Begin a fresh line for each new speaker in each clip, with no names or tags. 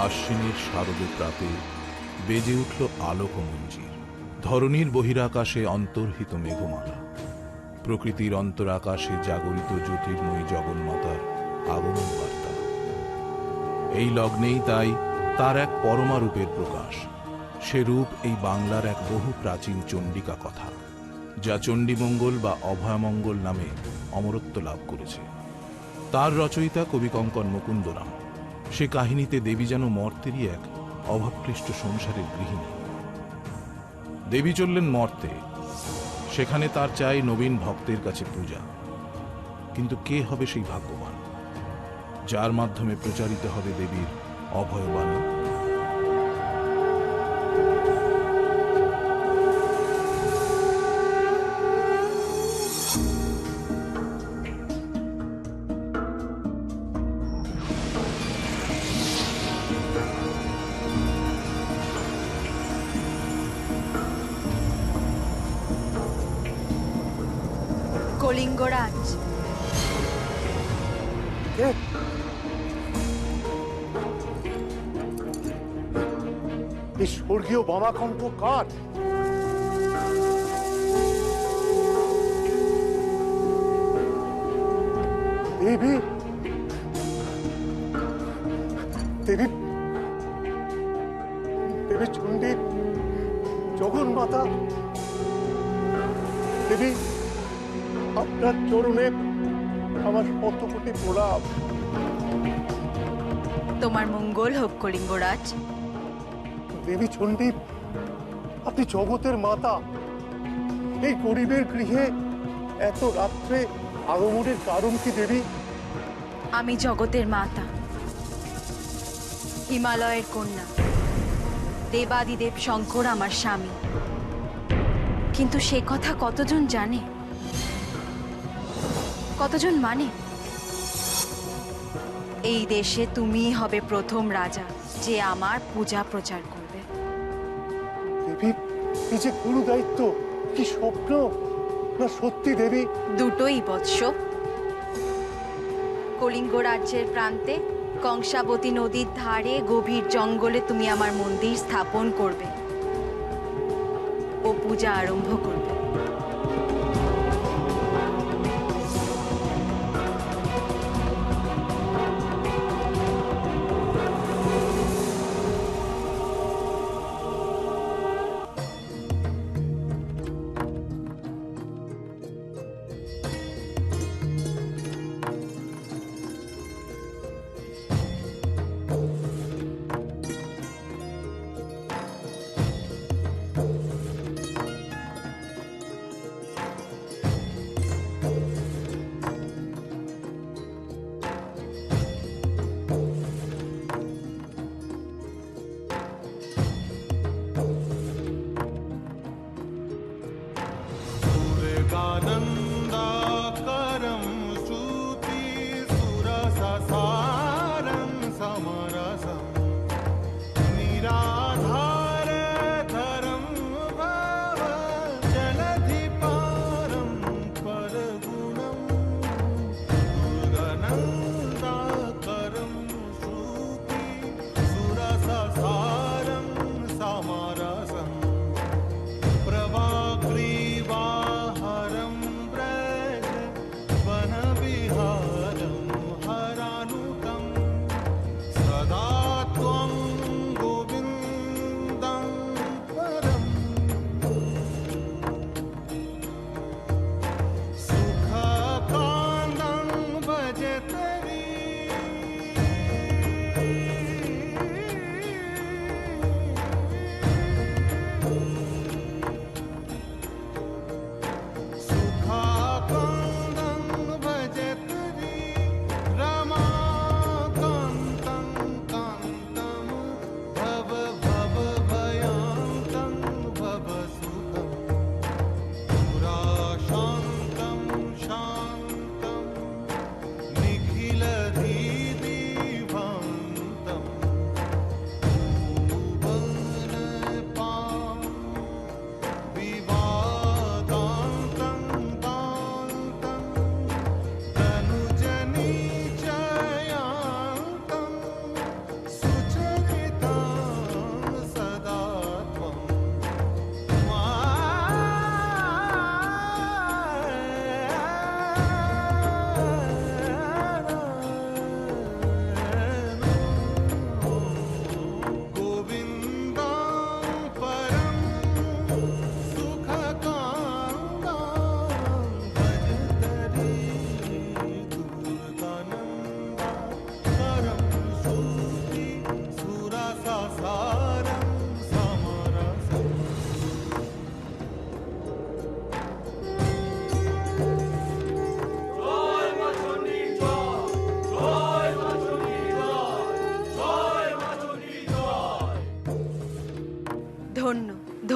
আশ্বিনের শারদে প্রাতে বেজে উঠল আলোকমঞ্জির। ধরণীর বহিরাকাশে অন্তর্হিত মেঘমালা, প্রকৃতির অন্তরাকাশে জাগরিত জ্যোতির্ময়ী জগন্মাতার আগমন বার্তা। এই লগ্নেই তাই তার এক পরমা রূপের প্রকাশ। সে রূপ এই বাংলার এক বহু প্রাচীন চণ্ডিকা কথা, যা চণ্ডীমঙ্গল বা অভয়মঙ্গল নামে অমরত্ব লাভ করেছে। তার রচয়িতা কবি কঙ্কন মুকুন্দরাম। সে কাহিনীতে দেবী যেন মর্তেরই এক অভাবক্লিষ্ট সংসারের গৃহিণী। দেবী চললেন মর্তে, সেখানে তার চাই নবীন ভক্তের কাছে পূজা। কিন্তু কে হবে সেই ভাগ্যবান, যার মাধ্যমে প্রচারিত হবে দেবীর অভয়বাণী?
কলিঙ্গরাজ।
এই স্বর্গীয় বামাকণ্ঠ কার? দেবী, দেবী, দেবী চণ্ডী, জগন্মাতা। দেবী, আপনার চরণে আমার শত কোটি প্রণাম।
তোমার মঙ্গল হোক কলিঙ্গরাজ।
দেবী চণ্ডী, আপনি জগতের মাতা। এই গরিবের গৃহে এত রাত্রে আগমনের কারণ কি দেবী?
আমি জগতের মাতা, হিমালয়ের কন্যা, দেবাদিদেব শঙ্কর আমার স্বামী। কিন্তু সে কথা কতজন জানে, কতজন মানে? এই দেশে তুমিই হবে প্রথম রাজা যে আমার পূজা প্রচার করবে।
দেবী, এই যে গুরু দায়িত্ব, কি স্বপ্ন না সত্যি দেবী?
দুটোই বৎস। কলিঙ্গ রাজ্যের প্রান্তে কংসাবতী নদীর ধারে গভীর জঙ্গলে তুমি আমার মন্দির স্থাপন করবে ও পূজা আরম্ভ করবে।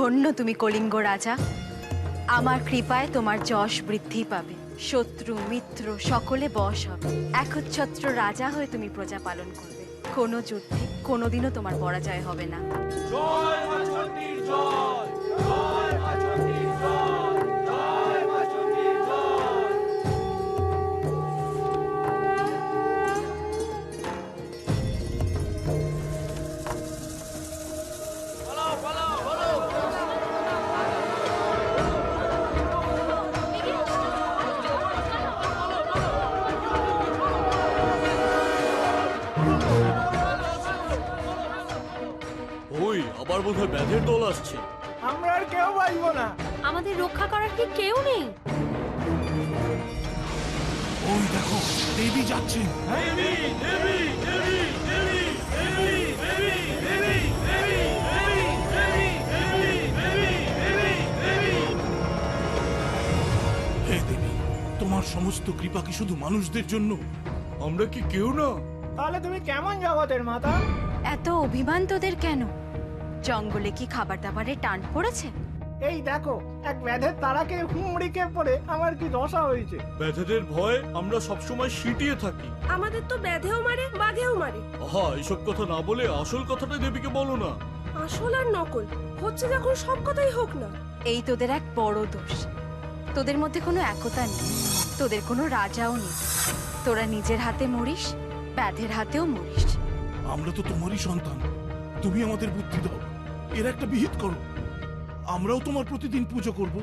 ধন্য তুমি কলিঙ্গ রাজা। আমার কৃপায় তোমার যশ বৃদ্ধি পাবে, শত্রু মিত্র সকলে বশ হবে। একচ্ছত্র রাজা হয়ে তুমি প্রজা পালন করবে। কোনো যুদ্ধে কোনোদিনও তোমার পরাজয় হবে না।
ওই আবার বোধহয় ব্যাধের দল আসছে।
আমরা আর কেউ বাঁচবো না।
আমাদের রক্ষা করার কি কেউ নেই?
ওই দেখো, দেবী যাচ্ছেন। হে দেবী, তোমার সমস্ত কৃপা কি শুধু মানুষদের জন্য?
আমরা কি কেউ না?
তাহলে তুমি কেমন জগতের মাতা?
এত অভিমান তোদের কেন? জঙ্গলে কি খাবার দাবারের টান পড়েছে?
এই দেখো, এক ব্যাধের তারাকে হুমড়িকে পড়ে আমার কি দশা হয়েছে।
ব্যাধেদের ভয়ে আমরা সবসময় সিটিয়ে থাকি।
আমাদের তো ব্যাধেও মারে, বাঘেও মারে।
আহা, এসব কথা না বলে আসল কথাটা দেবীকে বলো না।
আসল আর নকল হচ্ছে যখন সব কথাই হোক না।
এই তোদের এক বড় দোষ। তোদের মধ্যে কোনো একতা নেই, তোদের কোনো রাজাও নেই। তোরা নিজের হাতে মরিস, ব্যাধের হাতেও মরিস।
আমরা তো তোমারই সন্তান, তুমি আমাদের বুদ্ধি দাও, এর একটা বিহিত করো। আমরাও তোমার প্রতিদিন পুজো করব।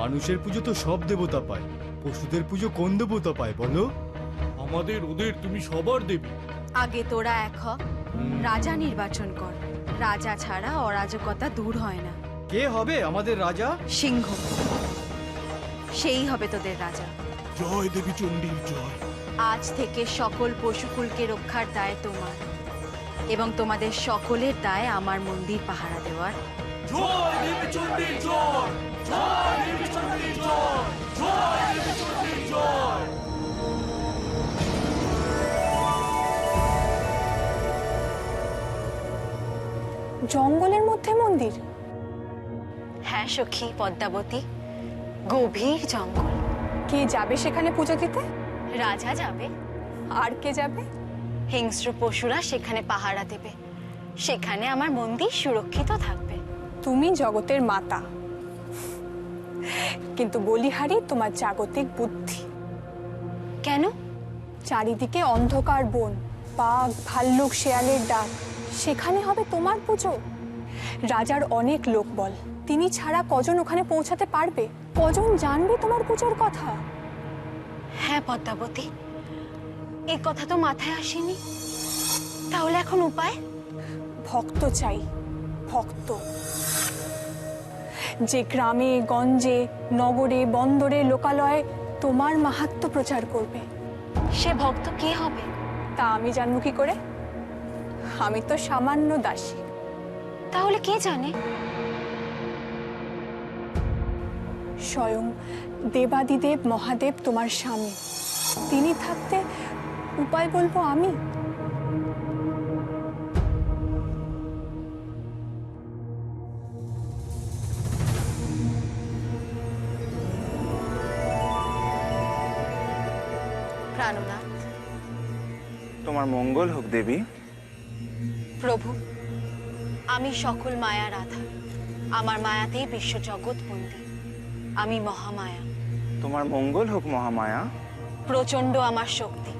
মানুষের পুজো তো সব দেবতা পায়, পশুদের পুজো কোন দেবতা পায় বলো?
আমাদের ওদের তুমি সবার দেবী।
আগে তোরা এক হ, রাজা নির্বাচন কর। রাজা ছাড়া অরাজকতা দূর হয় না।
কে হবে আমাদের রাজা?
সিংহ, সেই হবে তোদের রাজা।
জয় দেবী চণ্ডীর জয়।
আজ থেকে সকল পশুকুলকে রক্ষার দায় তোমার, এবং তোমাদের সকলের দায় আমার মন্দির পাহারা দেওয়ার।
জয় দেবী চণ্ডীর জয়, জয় দেবী চণ্ডীর জয়, জয় দেবী চণ্ডীর জয়।
জঙ্গলের মধ্যে মন্দির?
হ্যাঁ সখী পদ্মাবতী, গভীর জঙ্গল।
কে যাবে সেখানে পুজো দিতে?
রাজা যাবে,
আর কে যাবে?
হিংস্র পশুরা সেখানে পাহারা দেবে। সেখানে আমার মন্দির সুরক্ষিত থাকবে।
তুমি জগতের মাতা, কিন্তু বলিহারি তোমার জাগতিক বুদ্ধি।
কেন?
চারিদিকে অন্ধকার বন, বাঘ ভাল্লুক শেয়ালের ডাক, সেখানে হবে তোমার পুজো? রাজার অনেক লোকবল, তিনি ছাড়া কজন ওখানে পৌঁছাতে পারবে? কজন জানবে তোমার পুজোর কথা?
হ্যাঁ পদ্মাবতী, এই কথা তো মাথায় আসেনি। তাহলে এখন উপায়?
ভক্ত চাই, ভক্ত। যে গ্রামে গঞ্জে নগরে বন্দরে লোকালয়ে তোমার মাহাত্ম্য প্রচার করবে।
সে ভক্ত কে হবে?
তা আমি জানবো কি করে? আমি তো সামান্য দাসী।
তাহলে কে জানে?
স্বয়ং দেবাদিদেব মহাদেব তোমার স্বামী, তিনি থাকতে উপায় বলবো আমি?
প্রাণনাথ।
তোমার মঙ্গল হোক দেবী।
প্রভু, আমি সকল মায়ার আধার। আমার মায়াতেই বিশ্ব জগৎ বন্দী। আমি মহামায়া।
তোমার মঙ্গল হোক মহামায়া।
প্রচন্ড আমার শক্তি,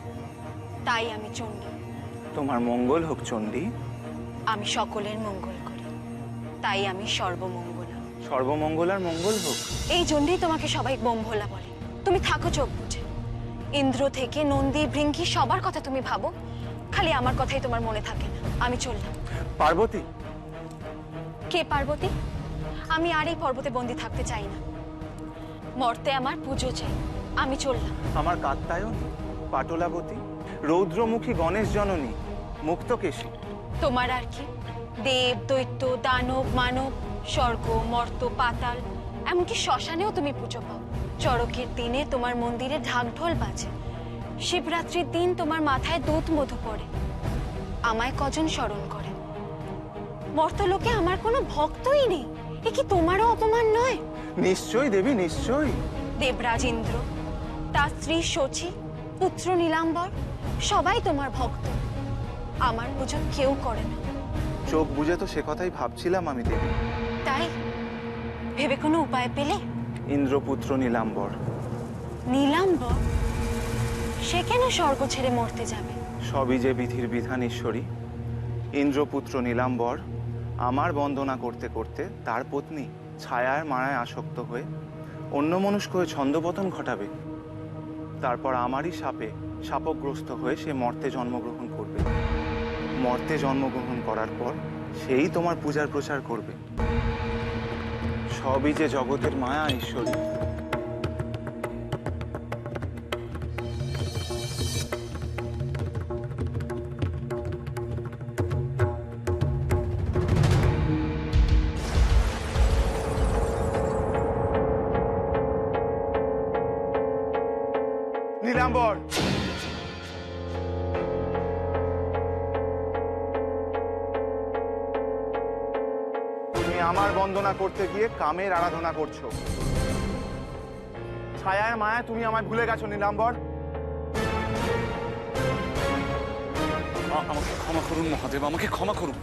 তাই আমি চণ্ডী।
তোমার মঙ্গল হোক চণ্ডী।
আমি সকলের মঙ্গল করি, তাই আমি সর্বমঙ্গলা।
সর্বমঙ্গলার মঙ্গল হোক।
এই জন্যই তোমাকে সবাই বোমভোলা বলে। তুমি থাকো চোখ বুঝে। ইন্দ্র থেকে নন্দী ভৃঙ্গি সবার কথা তুমি ভাবো, খালি আমার কথাই তোমার মনে থাকে না। আমি চললাম।
পার্বতী।
কে পার্বতী? আমি আর এই পর্বতে বন্দি থাকতে চাই না। মর্তে আমার পুজো চাই। আমি চললাম।
আমার কাত্যায়নী, পাটলাবতী, রৌদ্রমুখী গণেশ জননী, মুক্তকেশী।
তোমার আর কি? দেব দৈত্য দানব মানব, স্বর্গ মর্ত পাতাল, এমনকি শ্মশানেও তুমি পুজো পাও। চড়কের দিনে তোমার মন্দিরে ঢাকঢোল বাজে। শিবরাত্রির দিন তোমার মাথায় দুধ মধু পড়ে। আমায় কজন স্মরণ করে? মর্তলোকে আমার কোনো ভক্তই নেই। এ কি তোমারও অপমান নয়?
নিশ্চয়ই দেবী, নিশ্চয়ই।
দেবরাজ ইন্দ্র, তার স্ত্রী শচী, পুত্র নীলাম্বর সবাই তোমার ভক্ত। আমার পুজো কেউ করে না।
চোখ বুঝে তো সে কথাই ভাবছিলাম আমি দেবী।
তাই ভেবে কোনো উপায় পেলে?
ইন্দ্রপুত্র নীলাম্বর।
নীলাম্বর? সে কেন স্বর্গ ছেড়ে মরতে যাবে?
সবই যে বিধির বিধান ঈশ্বরী। ইন্দ্রপুত্র নীলাম্বর আমার বন্দনা করতে করতে তার পত্নী ছায়ার মায়ায় আসক্ত হয়ে অন্যমনস্ক হয়ে ছন্দপতন ঘটাবে। তারপর আমারই শাপে শাপগ্রস্ত হয়ে সে মর্তে জন্মগ্রহণ করবে। মর্তে জন্মগ্রহণ করার পর সেই তোমার পূজার প্রচার করবে। সবই যে জগতের মায়া ঈশ্বরী। নীলাম্বর, তুমি আমার বন্দনা করতে গিয়ে কামের আরাধনা করছো। ছায়ার মায়া তুমি আমায় ভুলে গেছো নীলাম্বর।
আমাকে ক্ষমা করুন মহাদেব, আমাকে ক্ষমা করুন।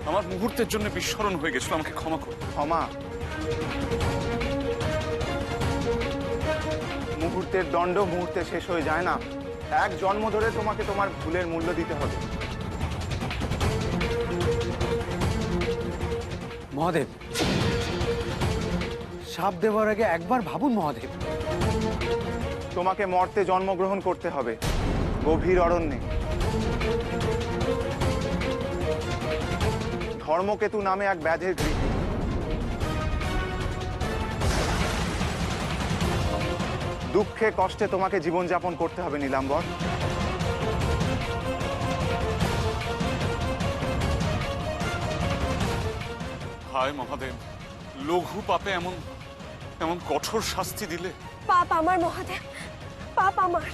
আমার মুহূর্তের জন্য বিস্মরণ হয়ে গেছিল, আমাকে ক্ষমা করুন।
ক্ষমা? মুহূর্তের দণ্ড মুহূর্তে শেষ হয়ে যায় না। এক জন্ম ধরে তোমাকে তোমার ভুলের মূল্য দিতে হবে।
মহাদেব, শাপ দেওয়ার আগে একবার ভাবুন মহাদেব।
তোমাকে মর্তে জন্মগ্রহণ করতে হবে, গভীর অরণ্যে। ধর্মকেতু নামে এক ব্যাধের গৃহে। দুঃখে কষ্টে তোমাকে জীবনযাপন করতে হবে নীলাম্বর।
হায় মহাদেব, লঘু পাপে এমন এমন কঠোর শাস্তি দিলে।
পাপ আমার মহাদেব, পাপ আমার,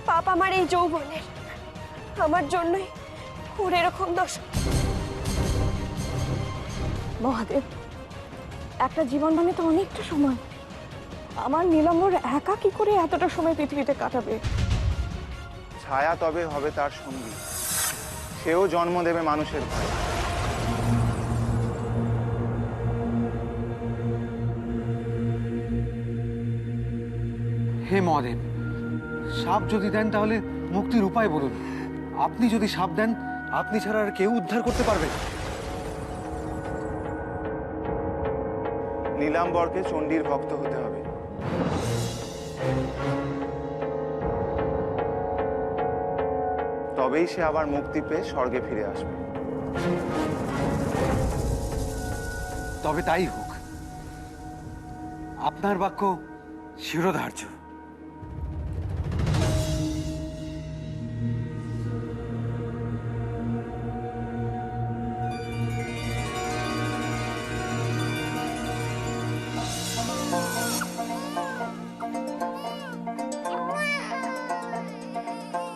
পাপ আমার এই যৌবনের। আমার জন্যই ওর এরকম দোষ। মহাদেব, একটা জীবন মানে তো অনেকটা সময়। আমার নীলাম্বর একা কি করে এতটা সময় পৃথিবীতে কাটাবে?
ছায়া তবে হবে তার সঙ্গী, সেও জন্ম দেবে মানুষের ভয়ে।
হে মহাদেব, শাপ যদি দেন তাহলে মুক্তির উপায় বলুন। আপনি যদি শাপ দেন, আপনি ছাড়া আর কেউ উদ্ধার করতে পারবে?
নীলাম্বরকে চণ্ডীর ভক্ত হতে হবে। তবেই সে আবার মুক্তি পেয়ে স্বর্গে ফিরে আসবে।
তবে তাই হোক। আপনার বাক্য শিরোধার্য।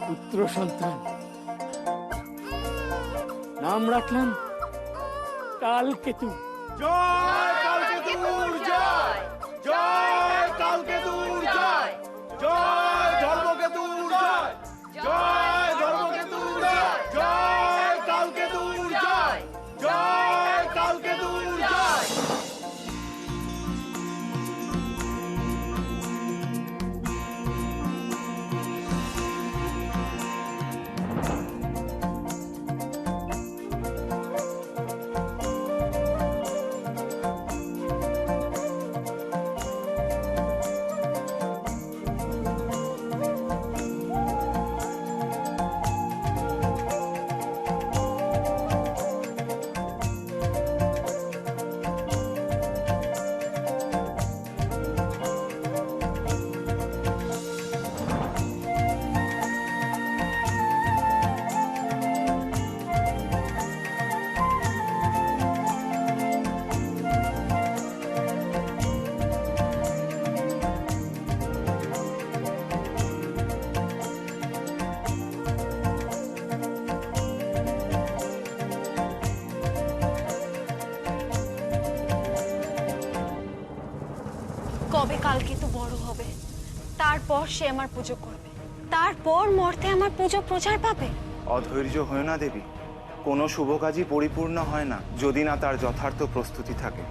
পুত্র সন্তান, নাম রাখলাম কালকেতু।
জয় কালকেতুর জয়, জয় কালকেতুর জয়, জয় ধর্মকেতুর জয়, জয় ধর্মকেতুর জয়, জয় কালকেতুর জয়, জয় কালকেতুর জয়।
কবে কালকেতু বড় হবে, তারপর সে আমার পুজো করবে, তারপর মর্তে আমার পুজো প্রচার পাবে।
অধৈর্য হয় না দেবী, কোনো শুভ কাজই পরিপূর্ণ হয় না যদি না তার যথার্থ প্রস্তুতি থাকে।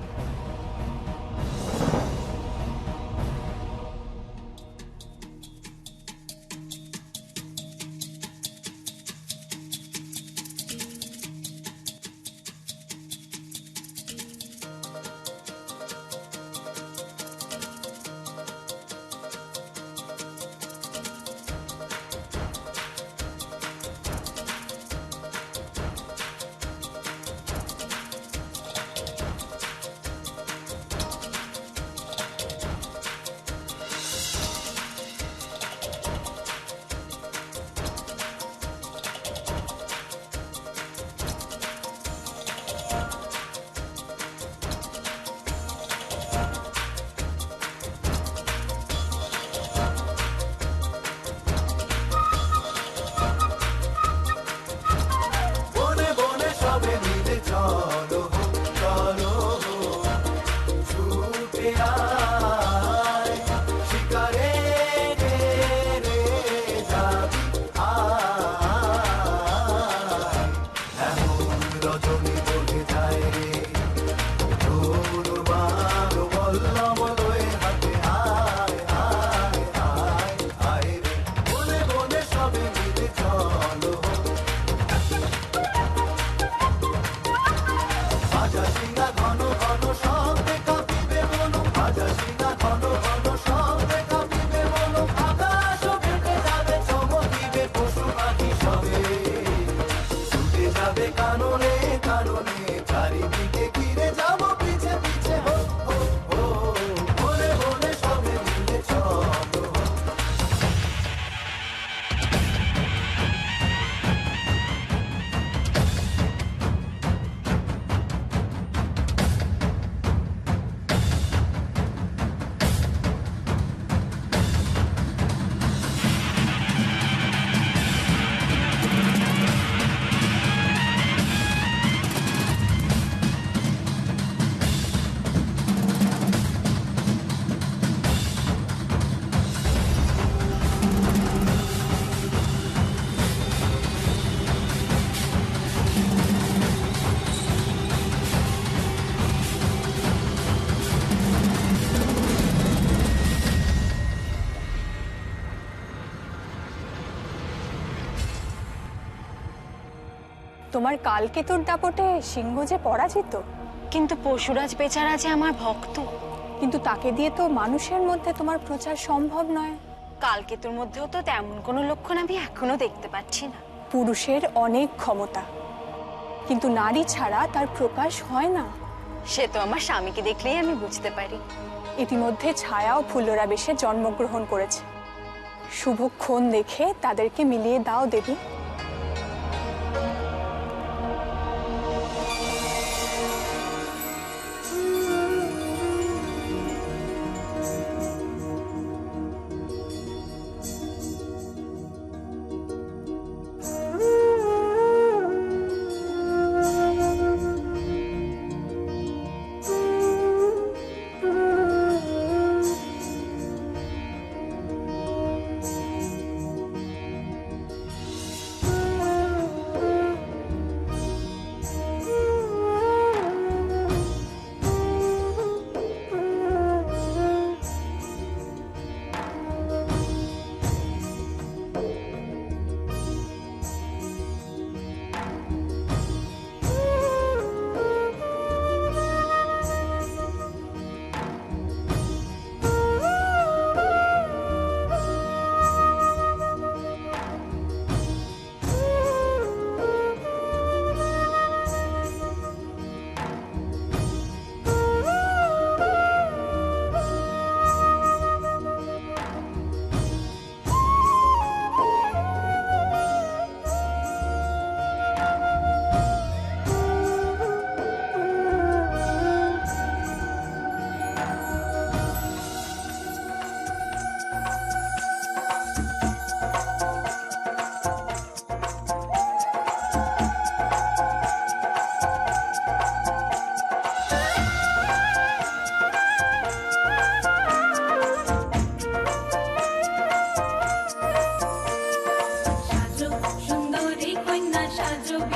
তোমার কালকেতুর দাপটে সিংহ যে পরাজিত,
কিন্তু পশুরাজ বেচারা যে আমার ভক্ত,
কিন্তু তাকে দিয়ে তো মানুষের মধ্যে তোমার প্রচার সম্ভব নয়।
কালকেতুর মধ্যেও তো তেমন কোনো লক্ষণ আমি এখনো দেখতে পাচ্ছি না।
পুরুষের অনেক ক্ষমতা, কিন্তু নারী ছাড়া তার প্রকাশ হয় না।
সে তো আমার স্বামীকে দেখলেই আমি বুঝতে পারি।
ইতিমধ্যে ছায়া ও ফুল্লরা বেশে জন্মগ্রহণ করেছে। শুভক্ষণ দেখে তাদেরকে মিলিয়ে দাও দেবী।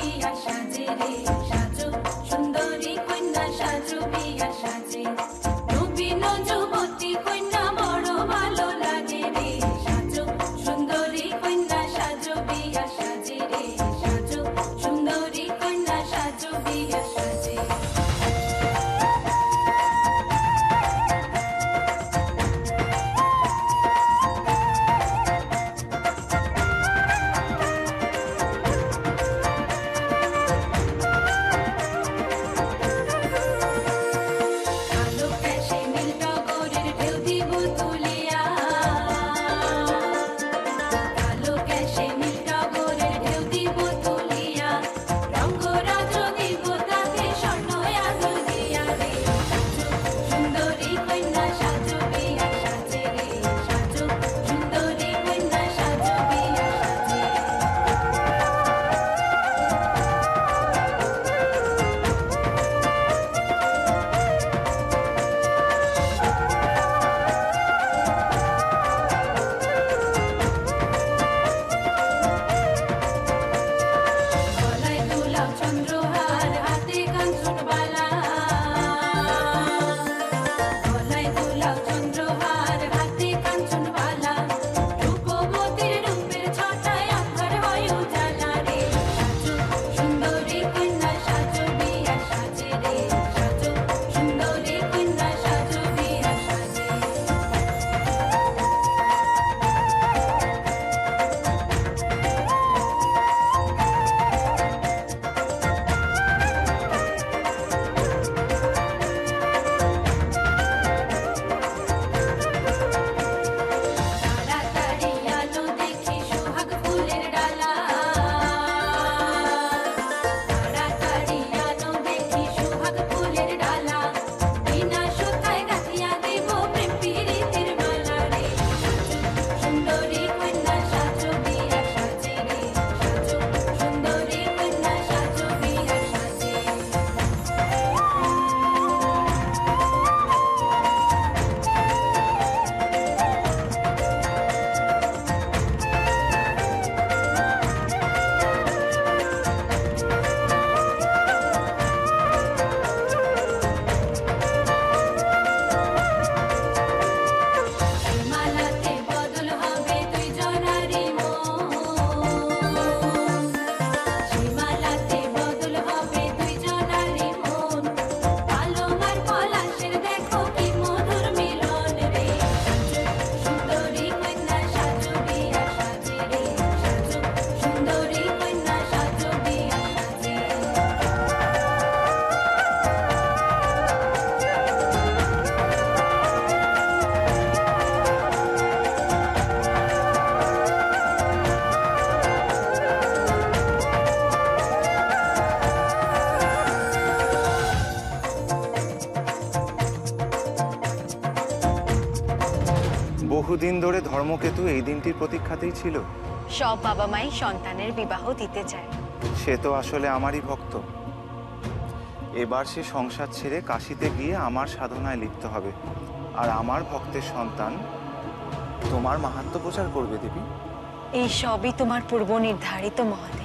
বিয়া সাজে রে সাজো সুন্দরী কন্যা সাজো বিয়া সাজে নবীন যুবতী কন্যা বড় ভালো লাগে রে সাজো সুন্দরী কন্যা সাজো বিয়া সাজে রে সাজো সুন্দরী কন্যা সাজো বিয়া সাজে আলো ক্যাশে নীল টগরের ঢেউ দিব তুলিয়া আলো ক্যাশে নীল টগরের ঢেউ দিব তুলিয়া রঙ্গরাজ দিব তাতে স্বর্ণ আদর দিয়া রে সাজো সুন্দরী কন্যা সাজো বিয়া সাজে রে সাজো সুন্দরী কন্যা সাজো বিয়া সাজে গলায় দুলাও চন্দ্রহার হাতে কাঞ্চন বালা গলায় দুলাও চন্দ্রহার হাতে কাঞ্চন বালা রূপবতীর রূপের ছটায় আন্ধার হয় উজালা রে সাজো সুন্দরী কন্যা সাজো বিয়া সাজে রে সাজো সুন্দরী কন্যা সাজো বিয়া সাজে তাড়াতাড়ি আলো দেখি সোহাগ ফুলের ডালা তাড়াতাড়ি আলো দেখি সোহাগ ফুলের ডালা বিনা সুতায় গাঁথিয়া দেব প্রেম প্রীতির মালা রে সাজো সুন্দরী কন্যা সাজো বিয়া সাজে রে সাজো সুন্দরী কন্যা সাজো বিয়া সাজে মালাতে বদল হবে দুই জনারি মন মালাতে বদল হবে দুই জনারি মন পালঙ্গার পলাশের দেখো কি মধুর মিলন রে সাজো সুন্দরী কন্যা সাজো বিয়া সাজে রে সাজো সুন্দরী কন্যা সাজো বিয়া সাজে
বহুদিন ধরে ধর্মকেতু এই দিনটির প্রতীক্ষাতেই ছিল।
সব বাবা মাই সন্তানের বিবাহ দিতে চায়।
সে তো আসলে আমারই ভক্ত। এবার সে সংসার ছেড়ে কাশিতে গিয়ে আমার সাধনায় লিপ্ত হবে, আর আমার ভক্তের সন্তান তোমার মাহাত্ম্য প্রচার করবে দেবী।
এই সবই তোমার পূর্ব নির্ধারিত মহাদেব।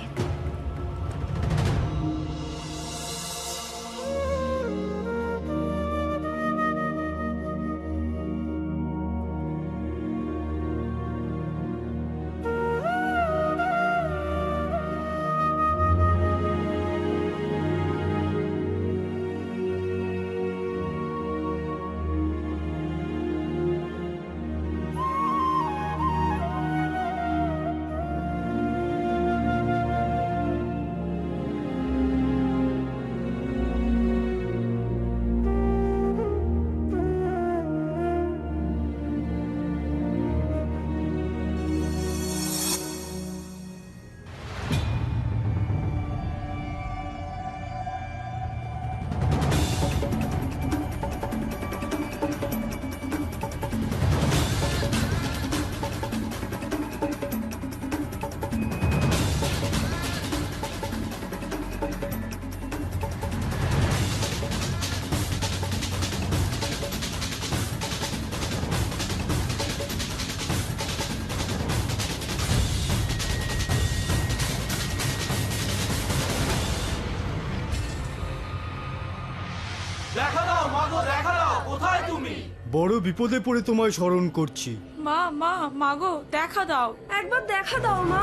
দেখা দাও মাগো, দেখা দাও, কোথায় তুমি?
বড় বিপদে পড়ে তোমায় স্মরণ করছি।
মা মা মাগো দেখা দাও, একবার দেখা দাও মা।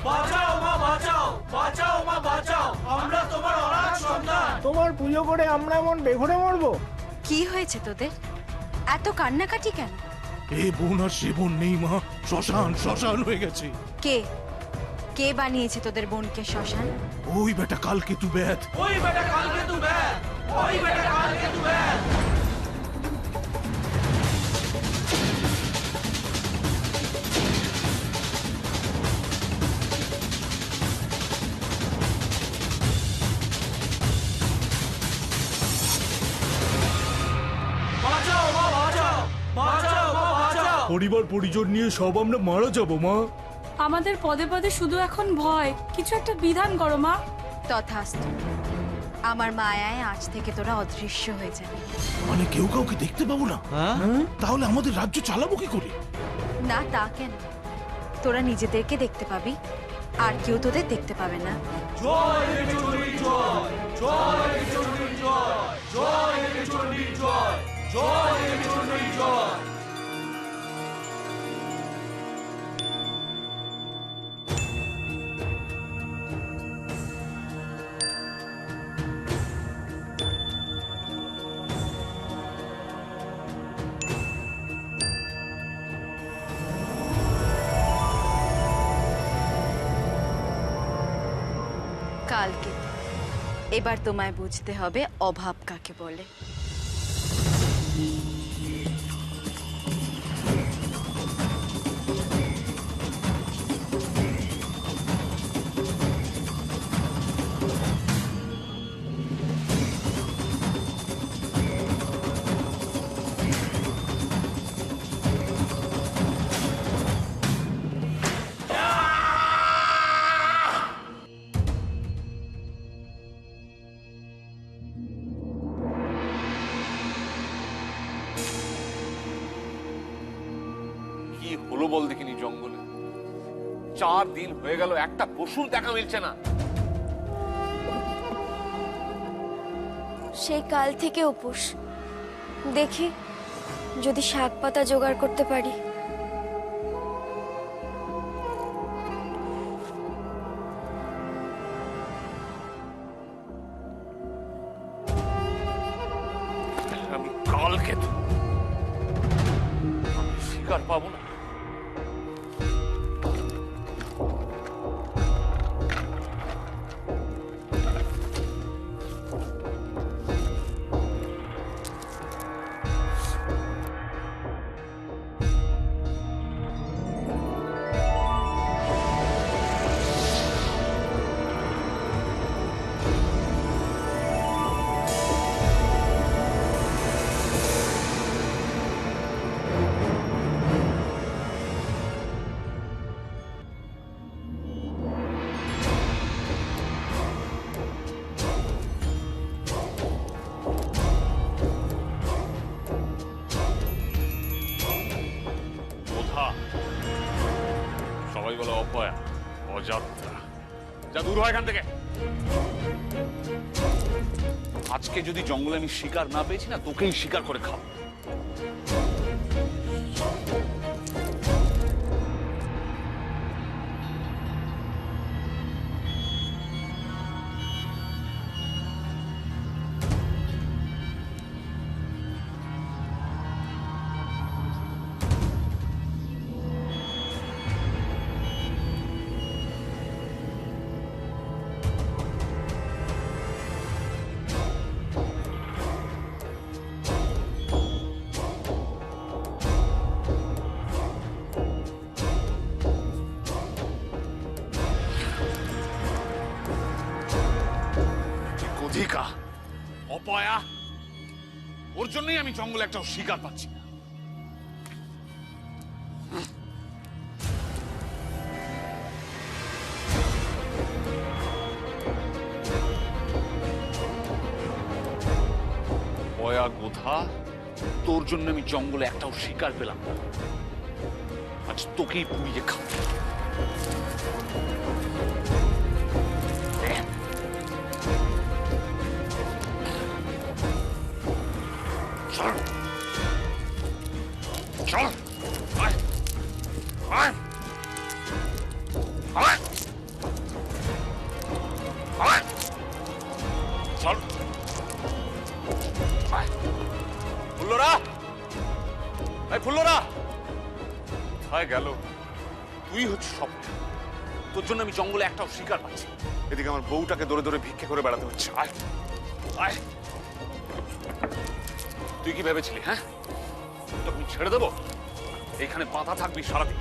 বাঁচাও মা, বাঁচাও, বাঁচাও মা, বাঁচাও, আমরা তোমার অনাথ সন্তান।
তোমার পুজো করে আমরা এমন বেঘরে মরবো?
কি হয়েছে তোদের? এত কান্নাকাটি কেন?
এ বোন আর সে বোন নেই মা, শ্মশান শ্মশান হয়ে গেছে।
কে কে বানিয়েছে তোদের বোনকে শ্মশান?
ওই বেটা কালকেতু ব্যাধ।
ওই বেটা কালকেতু ব্যাধ, ওই বেটা কালকেতু ব্যাধ। বাঁচাও মা, বাঁচাও, বাঁচাও মা, বাঁচাও।
পরিবার পরিজন নিয়ে সব আমরা মারা যাব মা।
আমাদের পদে পদে শুধু এখন ভয়, কিছু একটা বিধান করো মা।
তথাস্তু। আমার মায়ায় আজ থেকে তোরা অদৃশ্য হয়ে যাবে।
মানে কেউ কাউকে দেখতে পাবো না? তাহলে আমাদের রাজ্য চালাবো কি করে?
না তা কেন, তোরা নিজেদেরকে দেখতে পাবি, আর কেউ তোদের দেখতে পাবে না।
জয় দেবীচণ্ডীর জয়, জয় দেবীচণ্ডীর জয়, জয় দেবীচণ্ডীর জয়, জয় দেবীচণ্ডীর জয়।
কালকে এবার তোমায় বুঝতে হবে অভাব কাকে বলে।
কি হলো বল দেখিনি জঙ্গলে? 4 দিন হয়ে গেল, একটা পশুর দেখা মিলছে না।
সেই কাল থেকে উপোস, দেখি যদি শাক পাতা জোগাড় করতে পারি।
আমি কালকেতু, আমি শিকার পাবো না। সবাই বলে অপয়া, অযাত্রা, যা দূর হয় এখান থেকে। আজকে যদি জঙ্গলে আমি শিকার না পেয়েছি না, তোকেই শিকার করে খাবো। অধিকা, অপয়া, ওর জন্যই আমি জঙ্গলে একটা শিকার পাচ্ছি না। অপয়া, গোধা, তোর জন্য আমি জঙ্গলে একটাও শিকার পেলাম না। আজ তোকেই পুড়িয়ে খাবো। চল চল আয় আয় আয় আয় চল আয় ফুল্লরা, এই ফুল্লরা কোথায় গেল? তুই হচ্ছে সব। তোর জন্য আমি জঙ্গলে একটাও শিকার পাচ্ছি। এদিকে আমার বউটাকে দৌড়ে দৌড়ে ভিক্ষে করে বেড়াতে হচ্ছে। আয় আয়। তুই কি ভেবেছিলি? হ্যাঁ, তোকে ছেড়ে দেবো? এইখানে বাঁধা থাকবি সারাদিন।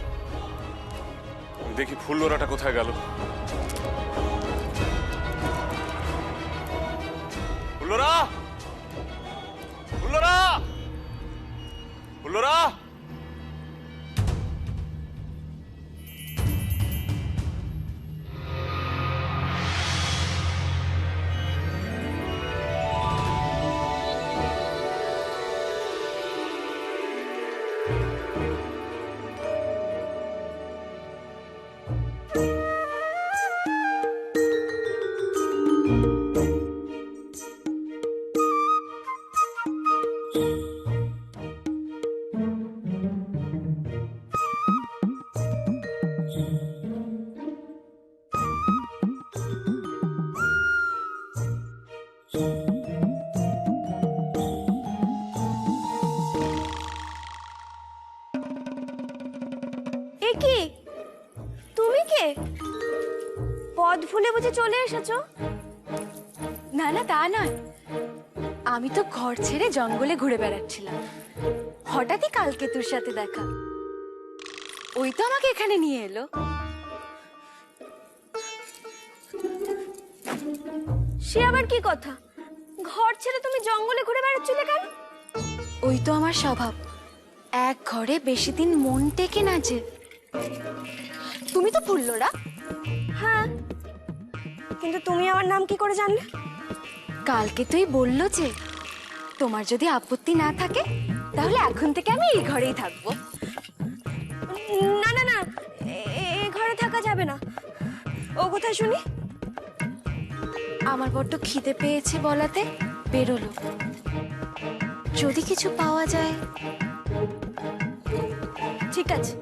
দেখি ফুল্লরাটা কোথায় গেল। ফুল্লরা, ফুল্লরা, ফুল্লরা।
এ কি, তুমি কে? পদ ভুলে বুঝে চলে এসেছো?
না না, তা নয়। আমি তো ঘর ছেড়ে জঙ্গলে ঘুরে বেড়াচ্ছিলাম, হঠাৎই কালকে তোর সাথে দেখা। ওই তো আমাকে এখানে নিয়ে এলো।
সে আবার কি কথা? ঘর ছেড়ে তুমি জঙ্গলে ঘুরে বেড়াচ্ছিলে কেন?
ওই তো আমার স্বভাব, এক ঘরে বেশি দিন মন টেকে না যে। তুমি তো ফুল্লরা।
হ্যাঁ, কিন্তু তুমি আমার নাম কি করে জানলে?
কালকে তুই বললো যে তোমার যদি আপত্তি না থাকে তাহলে এখন থেকে আমি এই ঘরেই থাকবো।
না না না, এ ঘরে থাকা যাবে না। ও কোথায় শুনি?
আমার বড্ড খিদে পেয়েছে বলাতে বেরোলো। যদি কিছু পাওয়া যায়।
ঠিক আছে,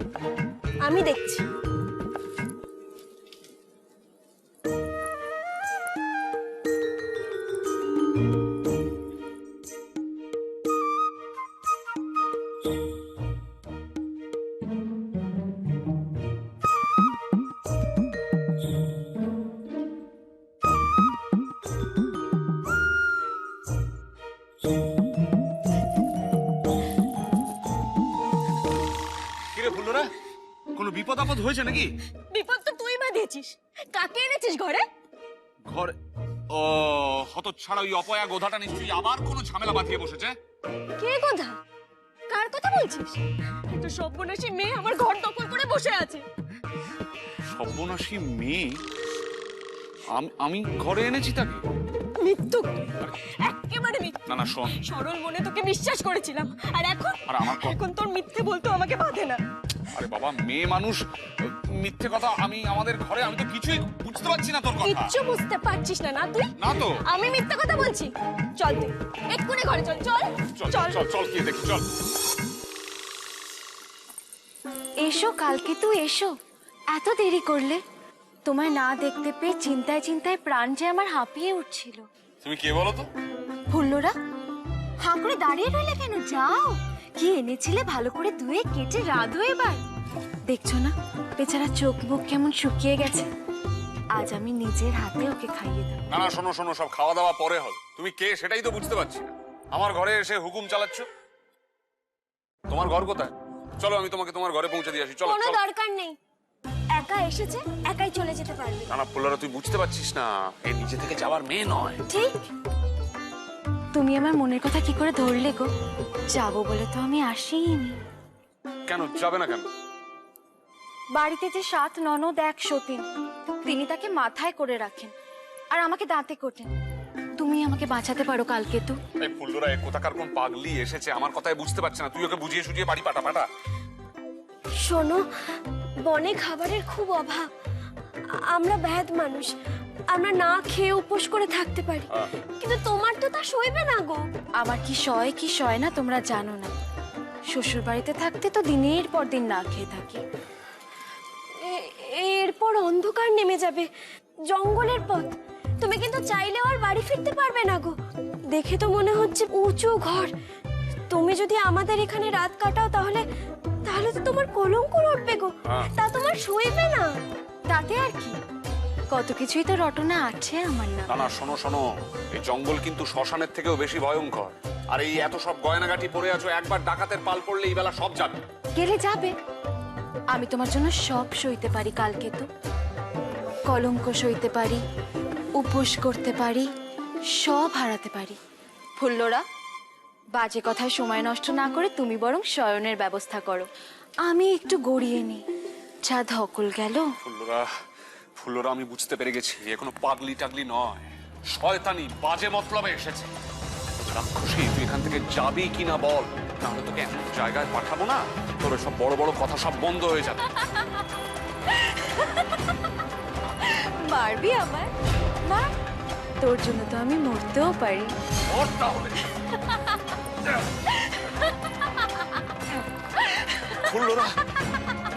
আমি দেখছি।
কিরে ফুল্লরা, কোনো বিপদ আপদ হয়েছে নাকি?
বিপদ তো তুই বাঁধিয়েছিস। কাকে এনেছিস ঘরে?
ঘরে? ও হতচ্ছাড়া ওই অপয়া গোধাটা নিশ্চয়ই আবার কোনো ঝামেলা বাঁধিয়ে বসেছে।
কে কথা? কার কথা বলছিস? একটা সর্বনাশী মেয়ে আমার ঘর দখল করে বসে আছে।
সর্বনাশী মেয়ে? আমি ঘরে এনেছি তাকে?
মৃত্যু, একেবারে মৃত্যু।
না না শোন,
সরল মনে তোকে বিশ্বাস করেছিলাম, আর এখন
আর আমার
এখন তোর মিথ্যে বলতে আমাকে বাধে না।
আরে বাবা, মেয়ে মানুষ মিথ্যে কথা। আমি আমাদের ঘরে, আমি তো কিছুই বুঝতে পারছি না তোর কথা।
কিচ্ছু বুঝতে পারছিস না? না তুই?
না তো।
আমি মিথ্যে কথা বলছি? চল তুই এক্ষুনি ঘরে চল। চল
চল চল চল চল, কি দেখি, চল।
এসো, কালকে তুই এসো। এত দেরি করলে? তোমায় না দেখতে পেয়ে চিন্তায় চিন্তায় প্রাণ যে আমার হাঁপিয়ে উঠছিল।
তুমি কে বলো তো?
ফুল্লরা, হাঁ করে দাঁড়িয়ে রইলে কেন? যাও, কি এনেছিলে ভালো করে ধুয়ে কেটে রাঁধো এবার। দেখছো না বেচারা চোখ মুখ কেমন শুকিয়ে গেছে। আজ আমি নিজের হাতে ওকে খাইয়ে দেবো।
না না শোনো শোনো, সব খাওয়া দাওয়া পরে হবে। তুমি কে সেটাই তো বুঝতে পারছি না। আমার ঘরে এসে হুকুম চালাচ্ছ। তোমার ঘর কোথায়? চলো আমি তোমাকে তোমার ঘরে পৌঁছে দিয়ে আসি। চলো।
কোনো দরকার নেই, একা এসেছে, একাই চলে যেতে পারবে।
না না ফুল্লরা, তুই বুঝতে পারছিস না, এই নিজে থেকে যাওয়ার মেয়ে নয়।
ঠিক।
তুমি আমার মনের কথা কি করে ধরলে গো? যাবো বলে তো আমি আসিনি।
কেন যাবে না কেন?
বাড়িতে যে 7 ননদ 1 সতীন, তিনি তাকে মাথায় করে রাখেন আর আমাকে দাঁতে কোটেন। তুমি আমাকে বাঁচাতে পারো কালকেতু।
এই ফুল্লরা এ কোথাকার কোন পাগলি এসেছে আমার কথায় বুঝতে পারছে না, তুই ওকে বুঝিয়ে সুঝিয়ে বাড়ি পাঠা পাঠা।
শোনো, বনে খাবারের খুব অভাব। আমরা ব্যাধ মানুষ, আমরা না খেয়ে উপোস করে থাকতে পারি, কিন্তু তোমার তো তা সইবে না গো।
আমার কি সয় কি সয় না তোমরা জানো না। শ্বশুর বাড়িতে থাকতে তো দিনের পর দিন না খেয়ে থাকি।
এরপর অন্ধকার নেমে যাবে, জঙ্গলের পথ। তুমি কিন্তু চাইলেও আর বাড়ি ফিরতে পারবে না গো। দেখে তো মনে হচ্ছে উঁচু ঘর। তুমি যদি আমাদের এখানে রাত কাটাও তাহলে তাহলে তো তোমার কলঙ্ক উঠবে গো, তা তোমার সইবে না।
তাতে আর কি, কত কিছুই তো রটনা আছে আমার না।
না না, শোনো শোনো, এই জঙ্গল কিন্তু শ্মশানের থেকেও বেশি ভয়ঙ্কর। আর এই এত সব গয়নাগাটি পরে আছো, একবার ডাকাতের পাল পড়লে এই বেলা সব যাবে।
গেলে যাবে, আমি তোমার জন্য সব সইতে পারি কালকেতু। কলঙ্ক সইতে পারি, উপোস করতে পারি, সব হারাতে পারি। ফুল্লরা, বাজে কথায় সময় নষ্ট না করে তুমি বরং শয়নের ব্যবস্থা করো, আমি একটু গড়িয়ে নিই। যা ধকল গেল।
ফুল্লরা, আমি বুঝতে পেরে গেছি এ কোনো পাগলি টাগলি নয়, শয়তানি বাজে মতলবে এসেছে। রাক্ষসী, তুই এখান থেকে যাবি কিনা বল, নাহলে তোকে এমন জায়গায় পাঠাবো না তোর সব বড় বড় কথা সব বন্ধ হয়ে যাবে।
মারবি আমার? মার, তোর জন্য তো আমি মরতেও পারি।
তাহলে ফুল্লরা,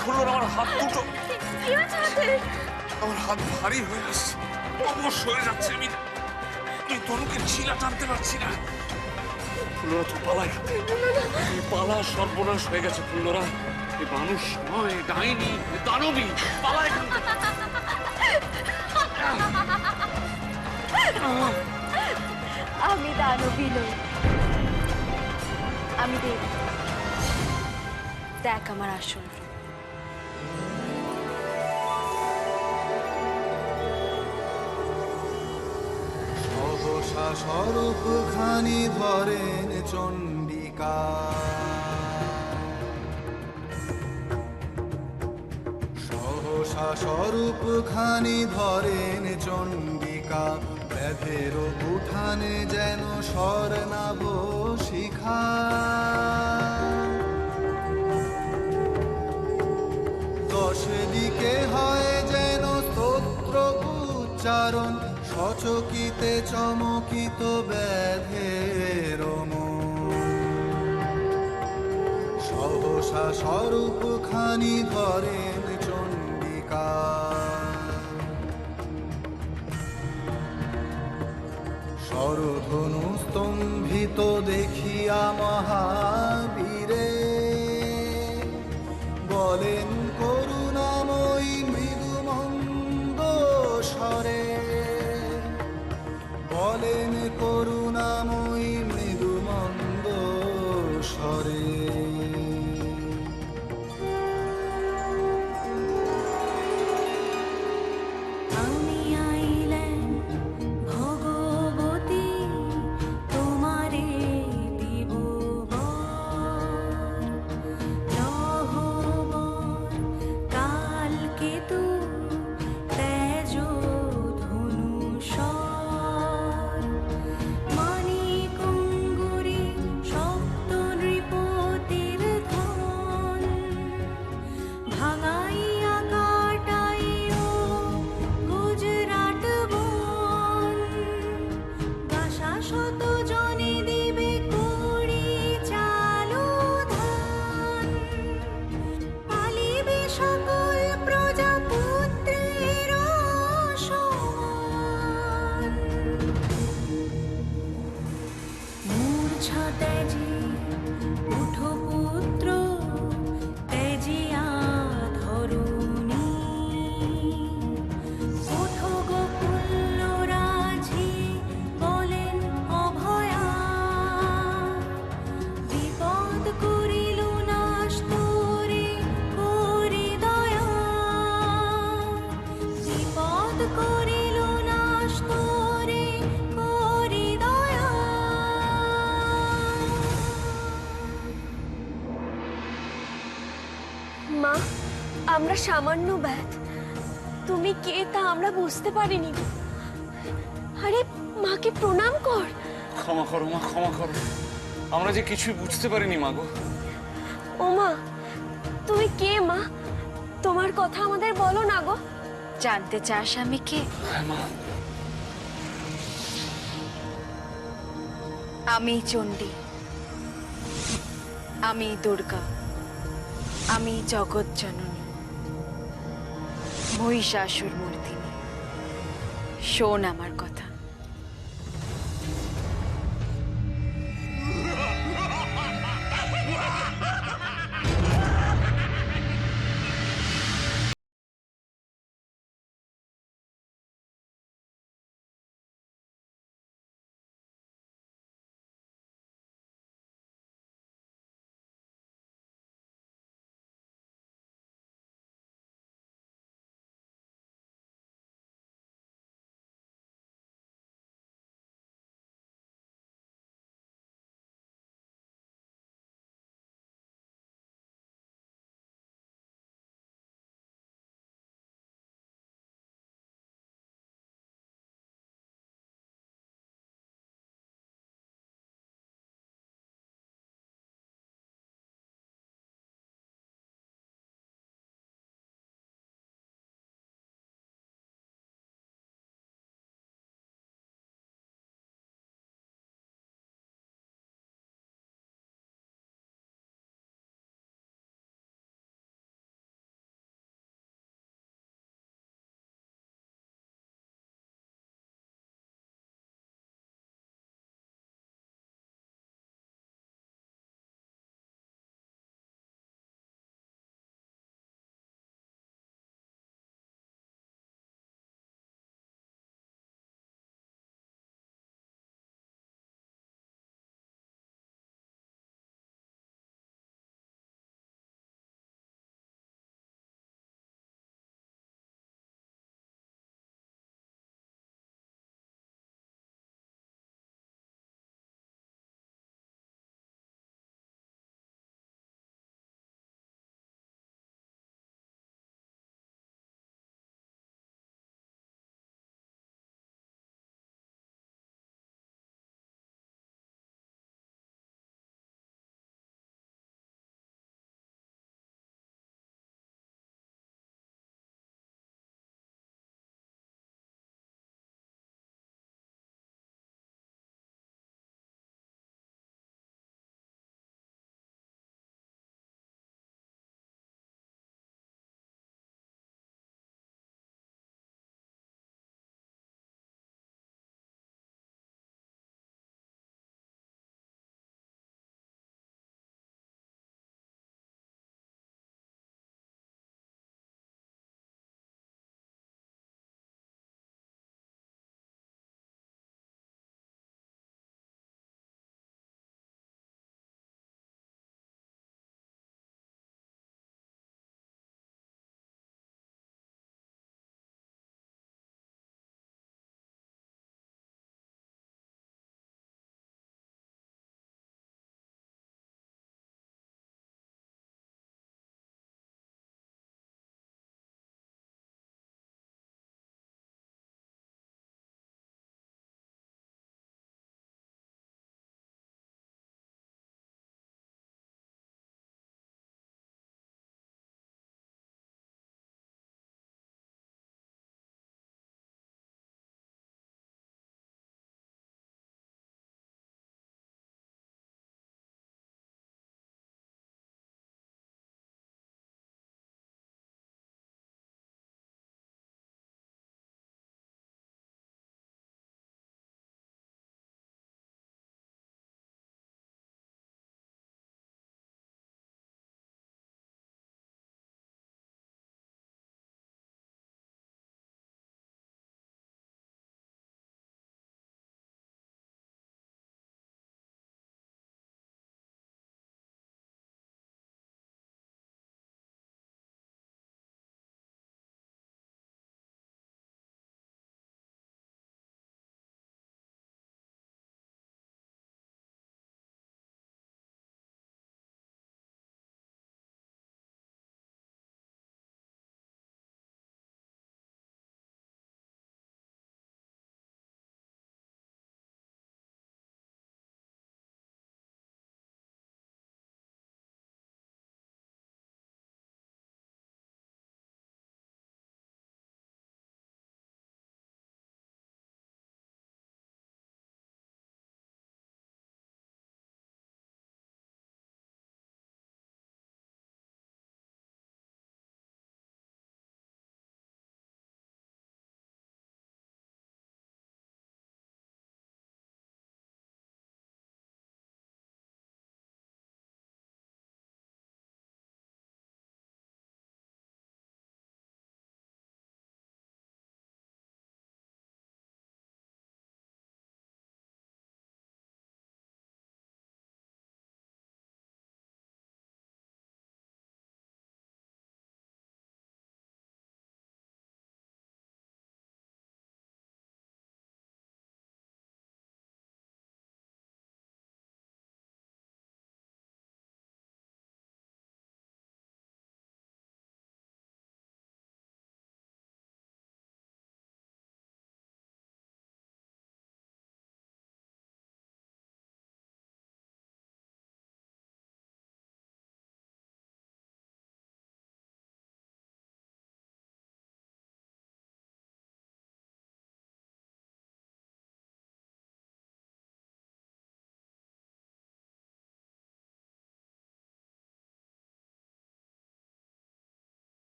ফুল্লরা, আমার হাত দুটো, আমার হাত ভারী হয়ে আসছে, অবশ হয়ে যাচ্ছে। আমি তনুকে ছিলা টানতে পারছি না। ফুল্লরা, তুই পালাই, এই পালা, সর্বনাশ হয়ে গেছে। ফুল্লরা, এই মানুষ নয়, ডাইনি, দানবী, পালা এখান থেকে।
আমি দানবী নই, আমি দেব। দেখ আমার আসল রূপ।
সহসা স্বরূপ খানি ধরেন চণ্ডিকা, সহসা স্বরূপ খানি ধরেন চণ্ডিকা, ব্যাধের উঠানে যেন স্বর্ণাভ শিখা। দশ দিকে হয় যেন স্তোত্র উচ্চারণ, সচকিতে চমকিত ব্যাধের মন। সহসা স্বরূপ খানি ধরেন চণ্ডিকা, স্বরধনু স্তম্ভিত দেখিয়া মহাবীরে, বলেন করুণাময়ী মৃদুমন্দ স্বরে, বলেন করুণাময়ী মৃদুমন্দ স্বরে।
আমি আইলেন ভগবতী, তোমারে দিব বর। রহবর কালকেতু তেজ ধনুষর, মানিকুঙ্গুরি সপ্ত নৃপতির ধন। ভাঙাইয়া কাটাইও গুজরাট বন, গাসা শত জনে দিবে কুড়ি চালু ধান। পালিবে সকল প্রজাপুত্রের সমান। মূর্ছা তেজি উঠো পুত্র, তেজিয়া ধরুনি। ওঠো গোকুল্লরা ঝি, বলেন অভয়া। বিপদ করিল নাশ তোরে করি দয়া, বিপদ করিল নাশ তোরে করি দয়া।
মা, আমরা সামান্য ব্যাধ, তুমি কে তা আমরা বুঝতে পারিনি গো। আরে মাকে প্রণাম কর।
ক্ষমা করো মা, ক্ষমা করো, আমরা যে কিছুই বুঝতে পারিনি মা গো।
ও মা, তুমি কে মা? তোমার কথা আমাদের বলো না গো।
জানতে চাস আমি কে?
হ্যাঁ মা।
আমি চণ্ডী, আমি দুর্গা, আমি জগৎ জননী, মহিষাসুর মূর্তিনি। শোন আমার কথা।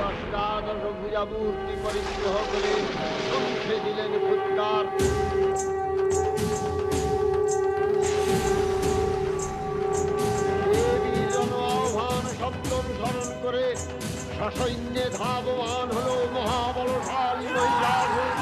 অষ্টাদশ ভুজামূর্তি পরিগ্রহ করে কণ্ঠে দিলেন ফুৎকার। দেবী জন আহ্বান শব্দ অনুসরণ করে সসৈন্যে ধাবমান হলো মহাবলশালী মহিষাসুর।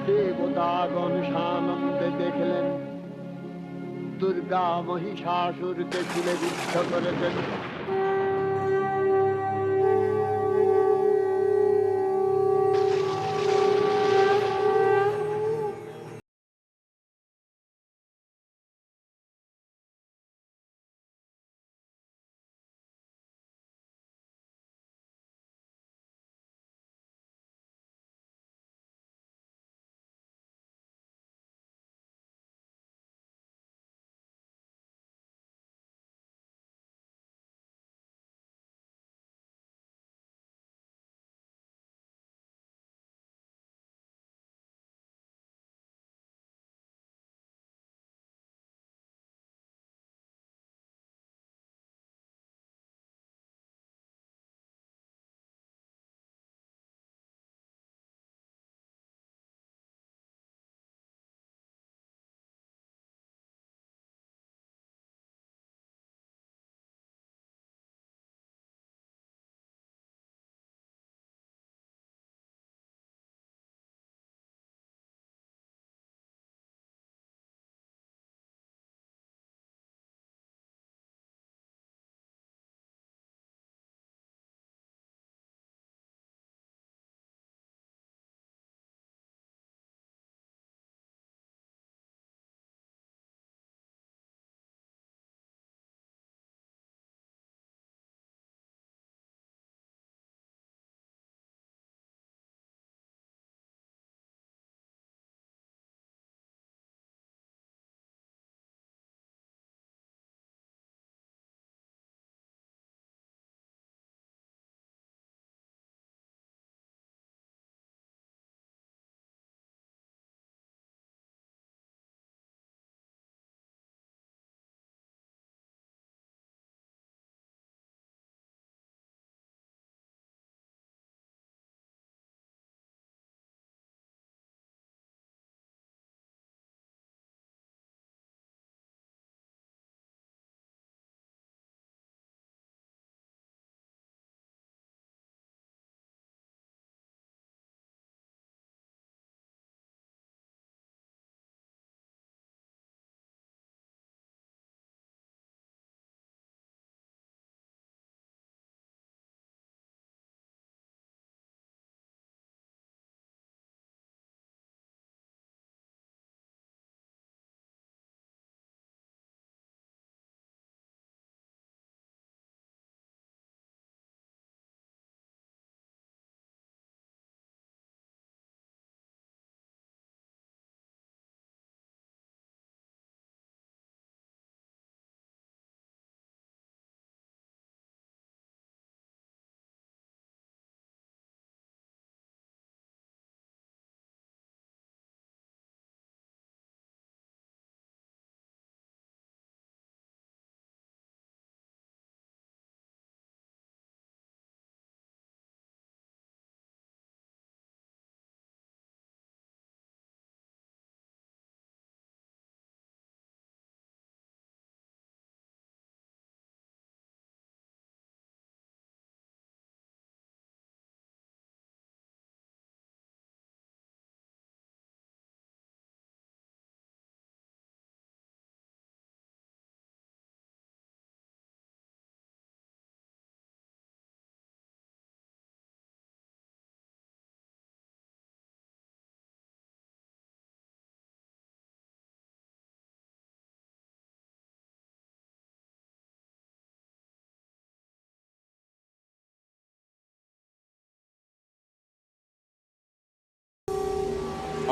দেবতাগণ সানন্দে দেখলেন দুর্গা মহিষাসুরকে তুলে যুদ্ধ করেছেন।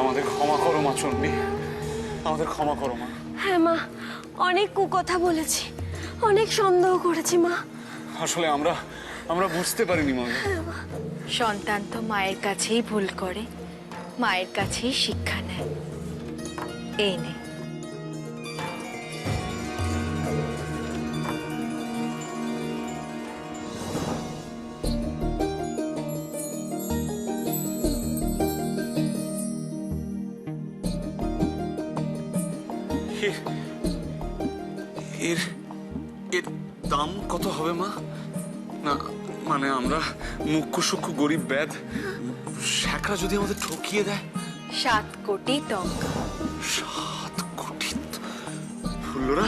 আমাদের ক্ষমা করো মা চণ্ডী, আমাদের ক্ষমা করো মা।
হ্যাঁ মা, অনেক কুকথা বলেছি, অনেক সন্দেহ করেছি মা।
আসলে আমরা বুঝতে পারিনি মা।
সন্তান তো মায়ের কাছেই ভুল করে, মায়ের কাছেই শিক্ষা নেয়। এই নে।
এর এর দাম কত হবে মা? না মানে আমরা মুখ্য সূক্ষ্ম গরিব ব্যাধ, শ্যাকরা যদি আমাদের ঠকিয়ে দেয়।
7 কোটি টঙ্কা।
7 কোটি? ফুল্লরা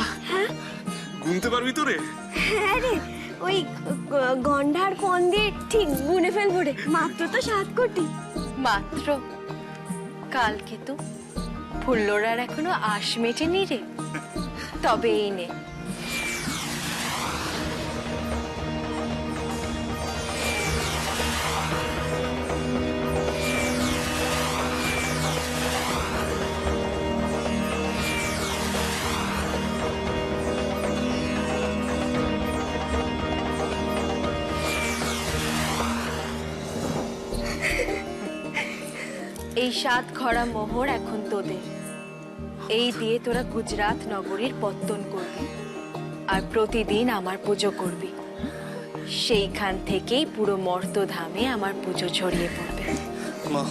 গুনতে পারবি তো রে?
হ্যাঁ রে, ওই গন্ডার কোন দিয়ে ঠিক গুনে ফেলবো রে। মাত্র তো 7 কোটি।
মাত্র? কালকে তো ফুল্লরার এখনো আশ মেটেনি রে। তবে এই নে। এই 7 ঘড়া মোহর এখন তোদের। এই দিয়ে তোরা গুজরাট নগরীর পত্তন করবি আর প্রতিদিন আমার পুজো করবি। সেইখান থেকেই পুরো মর্তধামে আমার পুজো ছড়িয়ে পড়বে।
মা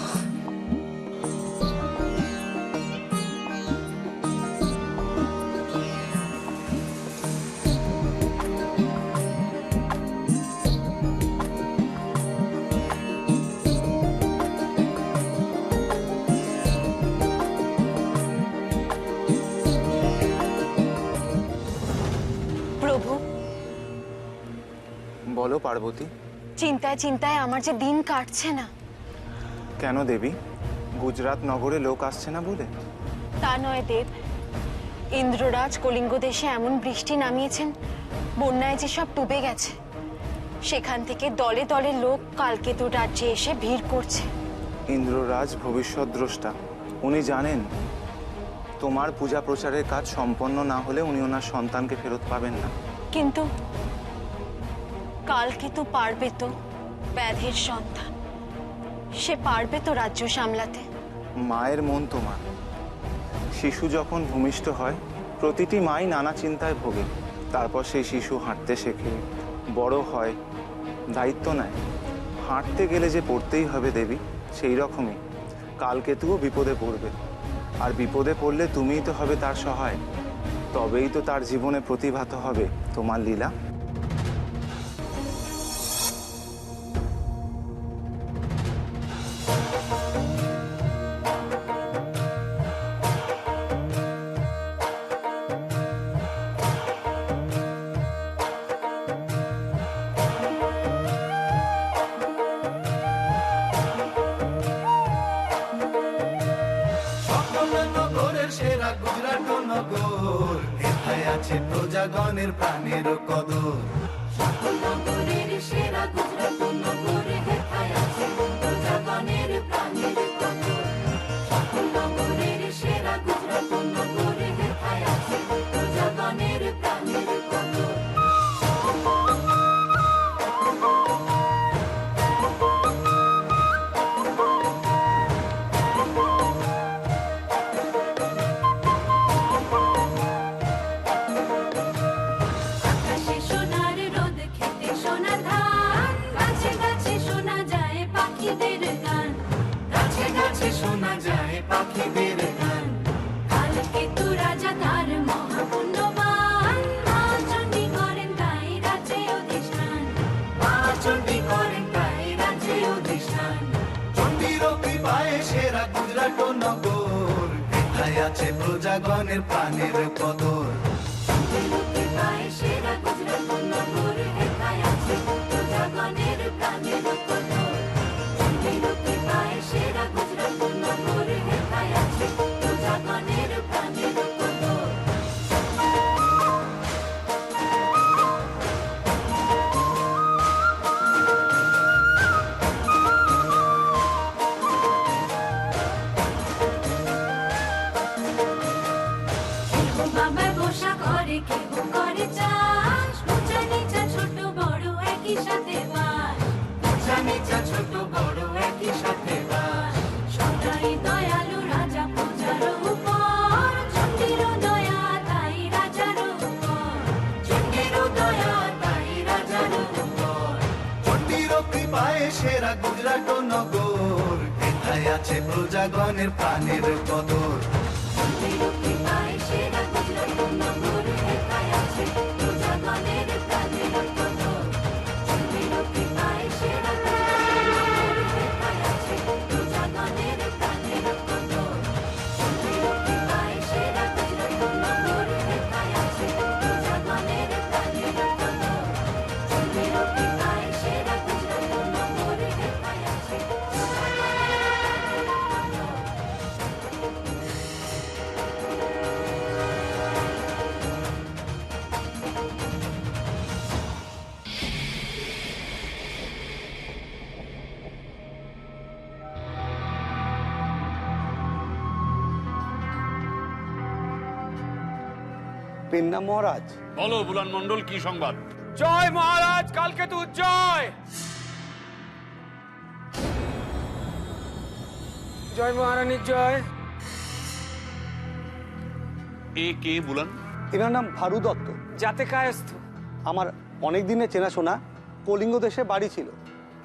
বলো পার্বতী।
চিন্তায় চিন্তায় আমার যে দিন কাটছে না।
কেন দেবী? গুজরাট নগরে লোক আসছে না বলে?
তা নয় দেব, ইন্দ্ররাজ কলিঙ্গ দেশে এমন বৃষ্টি নামিয়েছেন, বন্যায় যে সব ডুবে গেছে। সেখান থেকে দলে দলে লোক কালকেতু রাজ্যে এসে ভিড় করছে।
ইন্দ্ররাজ ভবিষ্যৎ দ্রষ্টা, উনি জানেন তোমার পূজা প্রচারের কাজ সম্পন্ন না হলে উনি ওনার সন্তানকে ফেরত পাবেন না।
কিন্তু কালকেতু পারবে তো? ব্যাধের সন্তান, সে পারবে তো রাজ্য সামলাতে?
মায়ের মন তোমার। শিশু যখন ভূমিষ্ঠ হয় প্রতিটি মাই নানা চিন্তায় ভোগে। তারপর সেই শিশু হাঁটতে শেখে, বড় হয়, দায়িত্ব নেয়। হাঁটতে গেলে যে পড়তেই হবে দেবী, সেই রকমই কালকেতুও বিপদে পড়বে। আর বিপদে পড়লে তুমিই তো হবে তার সহায়। তবেই তো তার জীবনে প্রতিভাত হবে তোমার লীলা।
সেরা গুজরাট নগর, এথায় আছে প্রজাগণের প্রাণের কদর। সকল নগরের সেরা গুজরাট নগর, এথায় আছে প্রজাগণের প্রাণের কদর। সকল নগরের সেরা গুজরাট নগর, এথায় আছে প্রজাগণের প্রাণের কদর। শোনা যায় পাখিদের গান। কালকেতু রাজা তার মহাপুণ্যবান, মা চণ্ডী করেন তাই রাজ্যে অধিষ্ঠান। মা চণ্ডী করেন তাই রাজ্যে অধিষ্ঠান। চণ্ডীর কৃপায় সেরা গুজরাট নগর, এথায় আছে প্রজাগণের প্রাণের কদর। চণ্ডীর কৃপায় সেরা গুজরাট নগর, এথায় আছে প্রজাগণের প্রাণের কদর। চণ্ডীর কৃপায় সেরা গুজরাট নগর, এথায় আছে প্রজাগণের প্রাণের কদর। ছোট বড় একই সাথে বাস সদাই দয়ালু রাজা প্রজার উপর চণ্ডীরও দয়া তাই রাজার উপর চণ্ডীরও দয়া তাই রাজার উপর
চণ্ডীর কৃপায় সেরা গুজরাট নগর এটাই আছে প্রজাগণের প্রাণের কদর
চণ্ডীরও কৃপায় সেরা গুজরাট নগর এটাই আছে প্রজাগণের প্রাণের কদর চণ্ডীরও কৃপায় সেরা গুজরাট নগর এটাই আছে প্রজাগণের প্রাণের কদর চণ্ডীরও কৃপায় সেরা গুজরাট নগর এটাই আছে প্রজাগণের প্রাণের কদর চণ্ডীরও কৃপায় সেরা গুজরাট নগর এটাই আছে
পেন্না মহারাজ,
বলো বুলান মণ্ডল, কি সংবাদ?
জয় মহারাজ, কালকে তো জয়। জয় মহারানীর জয়।
এ কে বুলান?
এনার নাম ভারু দত্ত।
যাতে কায়স্থ।
আমার অনেক দিনের চেনাশোনা, কলিঙ্গ দেশে বাড়ি ছিল।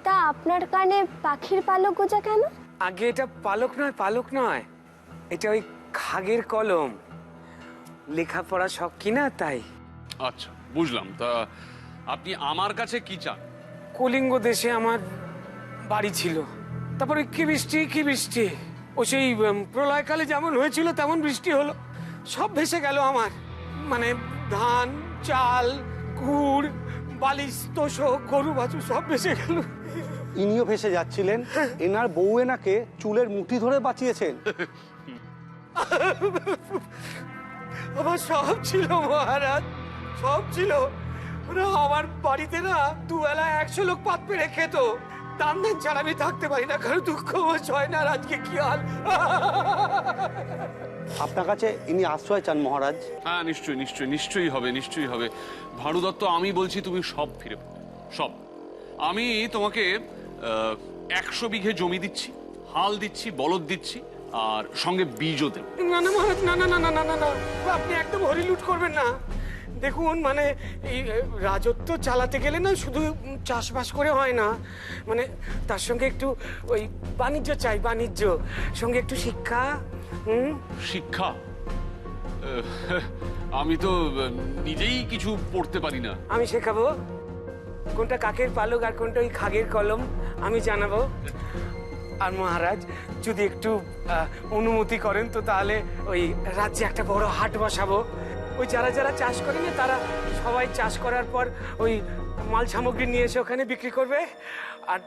তা আপনার কানে পাখির পালক গোজা কেন?
আগে এটা পালক নয়, পালক নয়, এটা ওই খাগের কলম। লেখাপড়া শখ কিনা তাই।
আচ্ছা, বুঝলাম। তা আপনি আমার কাছে কি চান?
কলিঙ্গ দেশে আমার বাড়ি ছিল, তারপরে কি বৃষ্টি কি বৃষ্টি, ও সেই প্রলয়কালে যেমন হয়েছিল তেমন বৃষ্টি হলো, সব ভেসে গেল আমার। মানে ধান, চাল, গুড়, বালিশ, তোষক, গরু বাছুর সব ভেসে গেল।
ইনিও ভেসে যাচ্ছিলেন, এনার বউ এনাকে চুলের মুঠি ধরে বাঁচিয়েছেন।
আমার সব ছিল মহারাজ, সব ছিল। ওরা আমার বাড়িতে না দুবেলা 100 লোক পাত পেরে খেত। দান দেন ছাড়া আমি থাকতে পারি না, কারণ দুঃখ হয় না। আজকে কি হাল।
আপনার কাছে ইনি আশ্রয় চান মহারাজ।
হ্যাঁ, নিশ্চয়ই নিশ্চয়ই নিশ্চয়ই হবে, নিশ্চয়ই হবে। ভারু দত্ত, আমি বলছি তুমি সব ফিরে পাবে, সব। আমি তোমাকে 100 বিঘে জমি দিচ্ছি, হাল দিচ্ছি, বলদ দিচ্ছি, আর সঙ্গে বীজও দেব।
না না মহারাজ, না না না না না না না, আপনি একদম হরিলুট করবেন না। দেখুন, মানে এই রাজত্ব চালাতে গেলে না শুধু চাষবাস করে হয় না, মানে তার সঙ্গে একটু ওই বাণিজ্য চাই, বাণিজ্য, সঙ্গে একটু শিক্ষা।
শিক্ষা? আমি তো নিজেই কিছু পড়তে পারি না।
আমি শেখাবো কোনটা কাকের পালক আর কোনটা ওই খাগের কলম, আমি জানাবো। আর মহারাজ যদি একটু অনুমতি করেন তো তাহলে ওই রাজ্যে একটা বড় হাট বসাবো। ওই যারা যারা চাষ করে না তারা সবাই চাষ করার পর ওই মাল সামগ্রী নিয়ে এসে ওখানে বিক্রি করবে, আর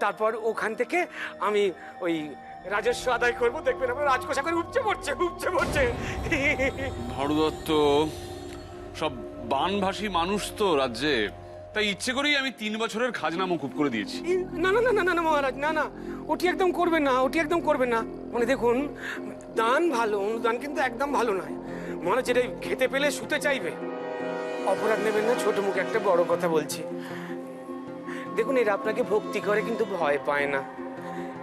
তারপর ওখান থেকে আমি ওই রাজস্ব আদায় করবো। দেখবেন আমার রাজকোষা করে উপচে পড়ছে, উপচে পড়ছে।
ভারু দত্ত, সব বানভাসী মানুষ তো রাজ্যে, তাই ইচ্ছে করেই আমি 3 বছরের খাজনা মকুব করে দিয়েছি।
না না না না না মহারাজ, না না, ওটি একদম করবেন না, ওটি একদম করবেন না। মানে দেখুন, দান ভালো, অনুদান কিন্তু একদম ভালো নয়। মহারাজ যেটা খেতে পেলে শুতে চাইবে। অপরাধ নেবেন না, ছোট মুখে একটা বড় কথা বলছি। দেখুন, এরা আপনাকে ভক্তি করে কিন্তু ভয় পায় না,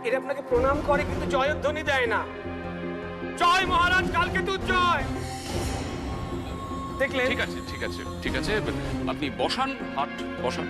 এরা আপনাকে প্রণাম করে কিন্তু জয়ধ্বনি দেয় না। জয় মহারাজ, কালকে তো জয়। দেখলেন?
ঠিক আছে ঠিক আছে ঠিক আছে, আপনি বসান, হাট বসান।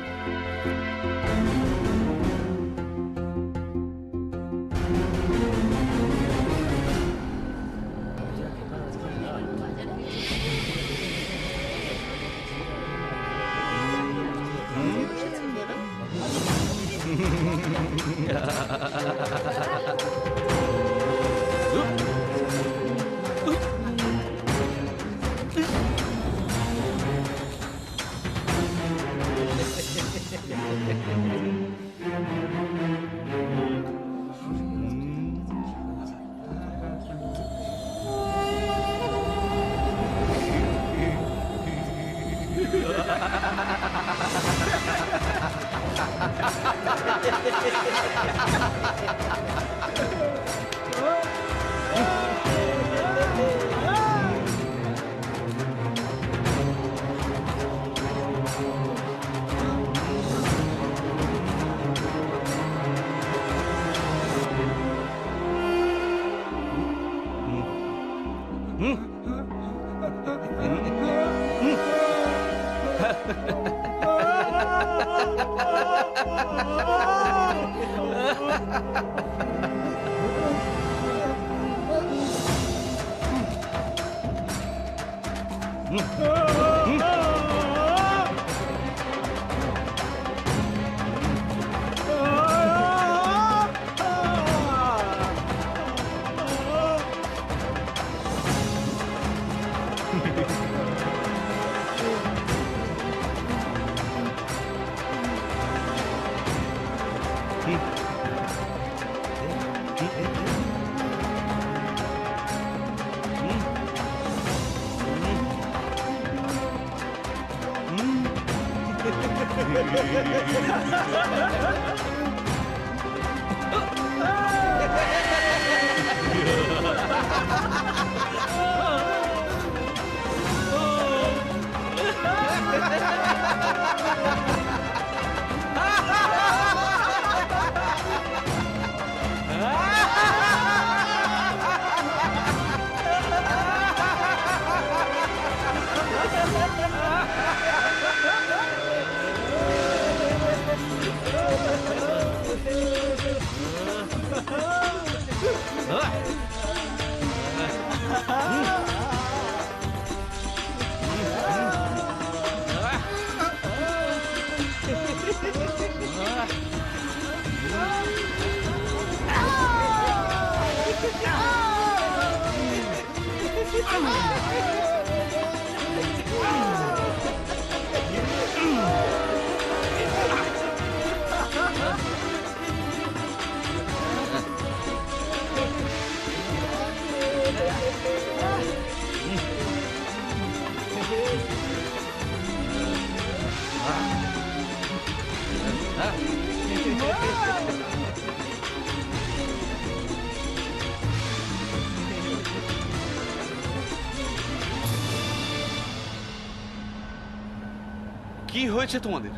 কি হয়েছে তোমাদের?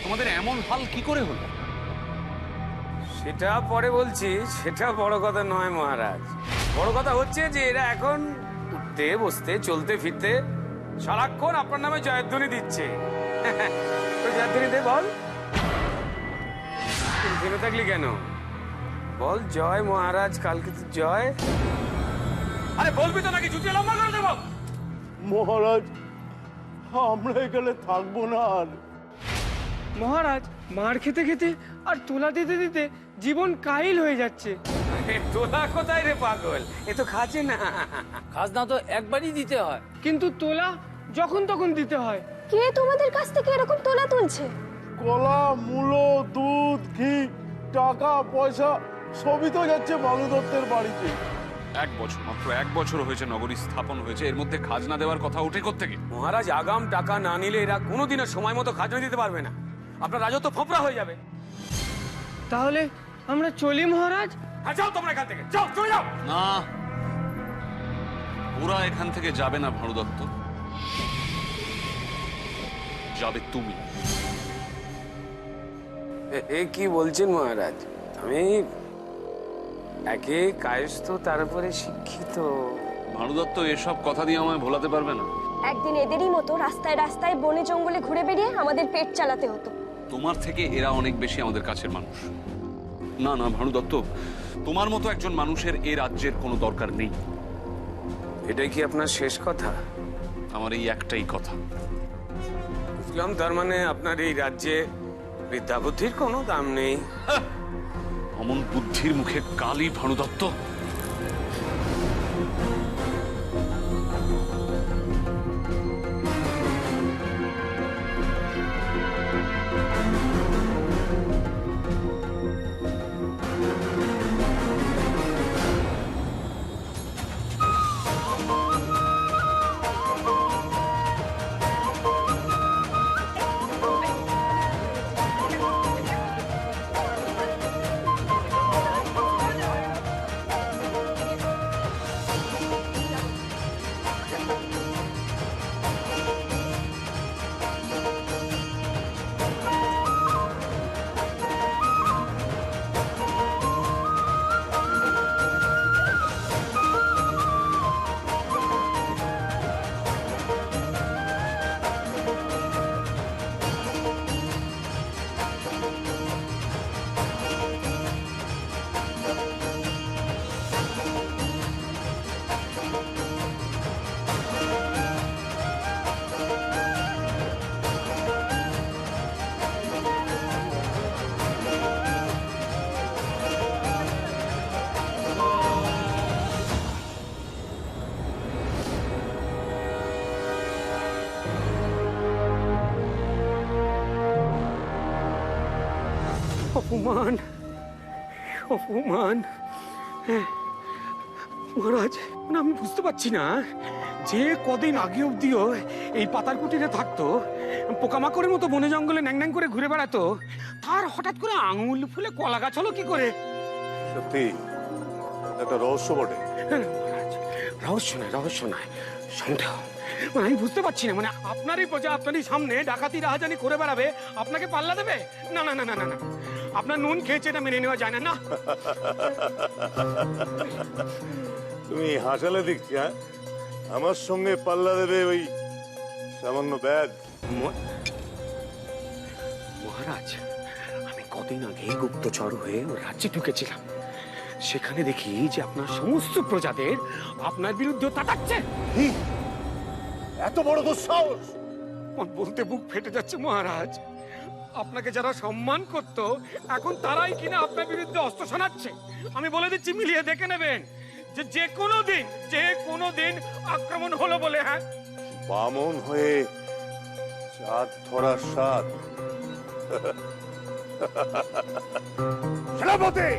তোমাদের এমন হাল কি করে হলো?
সেটা পরে বলছি, সেটা বড় কথা নয় মহারাজ। বড় কথা হচ্ছে যে এরা এখন উঠতে বসতে চলতে ফিরতে সারাক্ষণ আপনার নামে জয়ধ্বনি দিচ্ছে। জয়ধ্বনি দে, বল। থেমে থাকলি কেন? বল জয় মহারাজ, কালকে তো জয়। আরে বলবি তো নাকি জুতিয়ে লম্বা করে দেবো?
মহারাজ, আমরা এখানে থাকবো না আর।
মহারাজ, মার খেতে খেতে আর তোলা দিতে দিতে জীবন কাহিল হয়ে যাচ্ছে।
তোলা কোথায় রে পাগল, এ তো খাচ্ছে না।
খাজনা তো একবারই দিতে হয়, কিন্তু তোলা যখন তখন দিতে হয়।
কে তোমাদের কাছ থেকে এরকম তোলা তুলছে?
কলা, মূলো, দুধ, ঘি, টাকা পয়সা সবই তো যাচ্ছে ভানু দত্তের বাড়িতে।
মাত্র এক বছর হয়েছে নগরী স্থাপন হয়েছে, এর মধ্যে খাজনা দেওয়ার কথা ওঠে কোত্থেকে?
মহারাজ, আগাম টাকা না নিলে এরা কোনোদিনও সময় মতো খাজনা দিতে পারবে না। আপনার রাজত্ব ফোপড়া হয়ে যাবে।
তাহলে আমরা চলি মহারাজ?
হ্যাঁ, যাও তোমরা এখান থেকে, যাও, চলে যাও।
না, ওরা এখান থেকে যাবে না ভানু দত্ত, যাবে তুমি।
এ কি বলছেন মহারাজ? আমি একে কায়স্থ, তার উপরে শিক্ষিত।
ভানু দত্ত এসব কথা দিয়ে আমায় ভোলাতে পারবে না।
একদিন এদেরই মতো রাস্তায় রাস্তায় বনে জঙ্গলে ঘুরে বেরিয়ে আমাদের পেট চালাতে হতো।
তোমার থেকে এরা অনেক বেশি আমাদের কাছের মানুষ। না না ভানু দত্ত, তোমার মতো একজন মানুষের এ রাজ্যের কোনো দরকার নেই।
এটাই কি আপনার শেষ কথা?
আমার এই একটাই কথা।
বুঝলাম, তার মানে আপনার এই রাজ্যে বিদ্যা বুদ্ধির কোনো দাম নেই।
অমন বুদ্ধির মুখে কালি ভানু দত্ত।
অপমান, অপমান। হ্যাঁ মহারাজ, মানে আমি বুঝতে পারছি না, যে কদিন আগে অব্দিও এই পাতার কুটিরে থাকতো, পোকামাকড়ের মতো বনে জঙ্গলে ন্যাং ন্যাং করে ঘুরে বেড়াতো, তার হঠাৎ করে আঙুল ফুলে কলা গাছ হলো কি করে?
সত্যি একটা রহস্য বটে।
মহারাজ, রহস্য নয়, রহস্য নয়, সন্দেহ। মানে আমি বুঝতে পারছি না, মানে আপনারই প্রজা আপনারই সামনে ডাকাতি রাহাজানি করে বেড়াবে, আপনাকে পাল্লা দেবে? না না না না না না, আপনার নুন খেয়েছে, এটা মেনে নেওয়া যায় না। না
তুমি হাসালে দেখছি, হ্যাঁ? আমার সঙ্গে পাল্লা দেবে ওই সামান্য ব্যাগ?
মহারাজ, আমি কদিন আগে গুপ্তচর হয়ে ওর রাজ্যে ঢুকেছিলাম, সেখানে দেখি যে আপনার সমস্ত প্রজাদের আপনার বিরুদ্ধে তাকাচ্ছে।
এত বড় দুঃসাহস!
বলতে বুক ফেটে যাচ্ছে মহারাজ। আপনাকে যারা সম্মান করত, এখন তারাই কিনা আপনার বিরুদ্ধে অস্ত্র শোনাচ্ছে। আমি বলে দিচ্ছি, মিলিয়ে দেখে নেবেন যে কোনো দিন আক্রমণ হলো বলে। হ্যাঁ,
বামন হয়ে চাঁদ ধরার স্বাদ। সেনাপতি!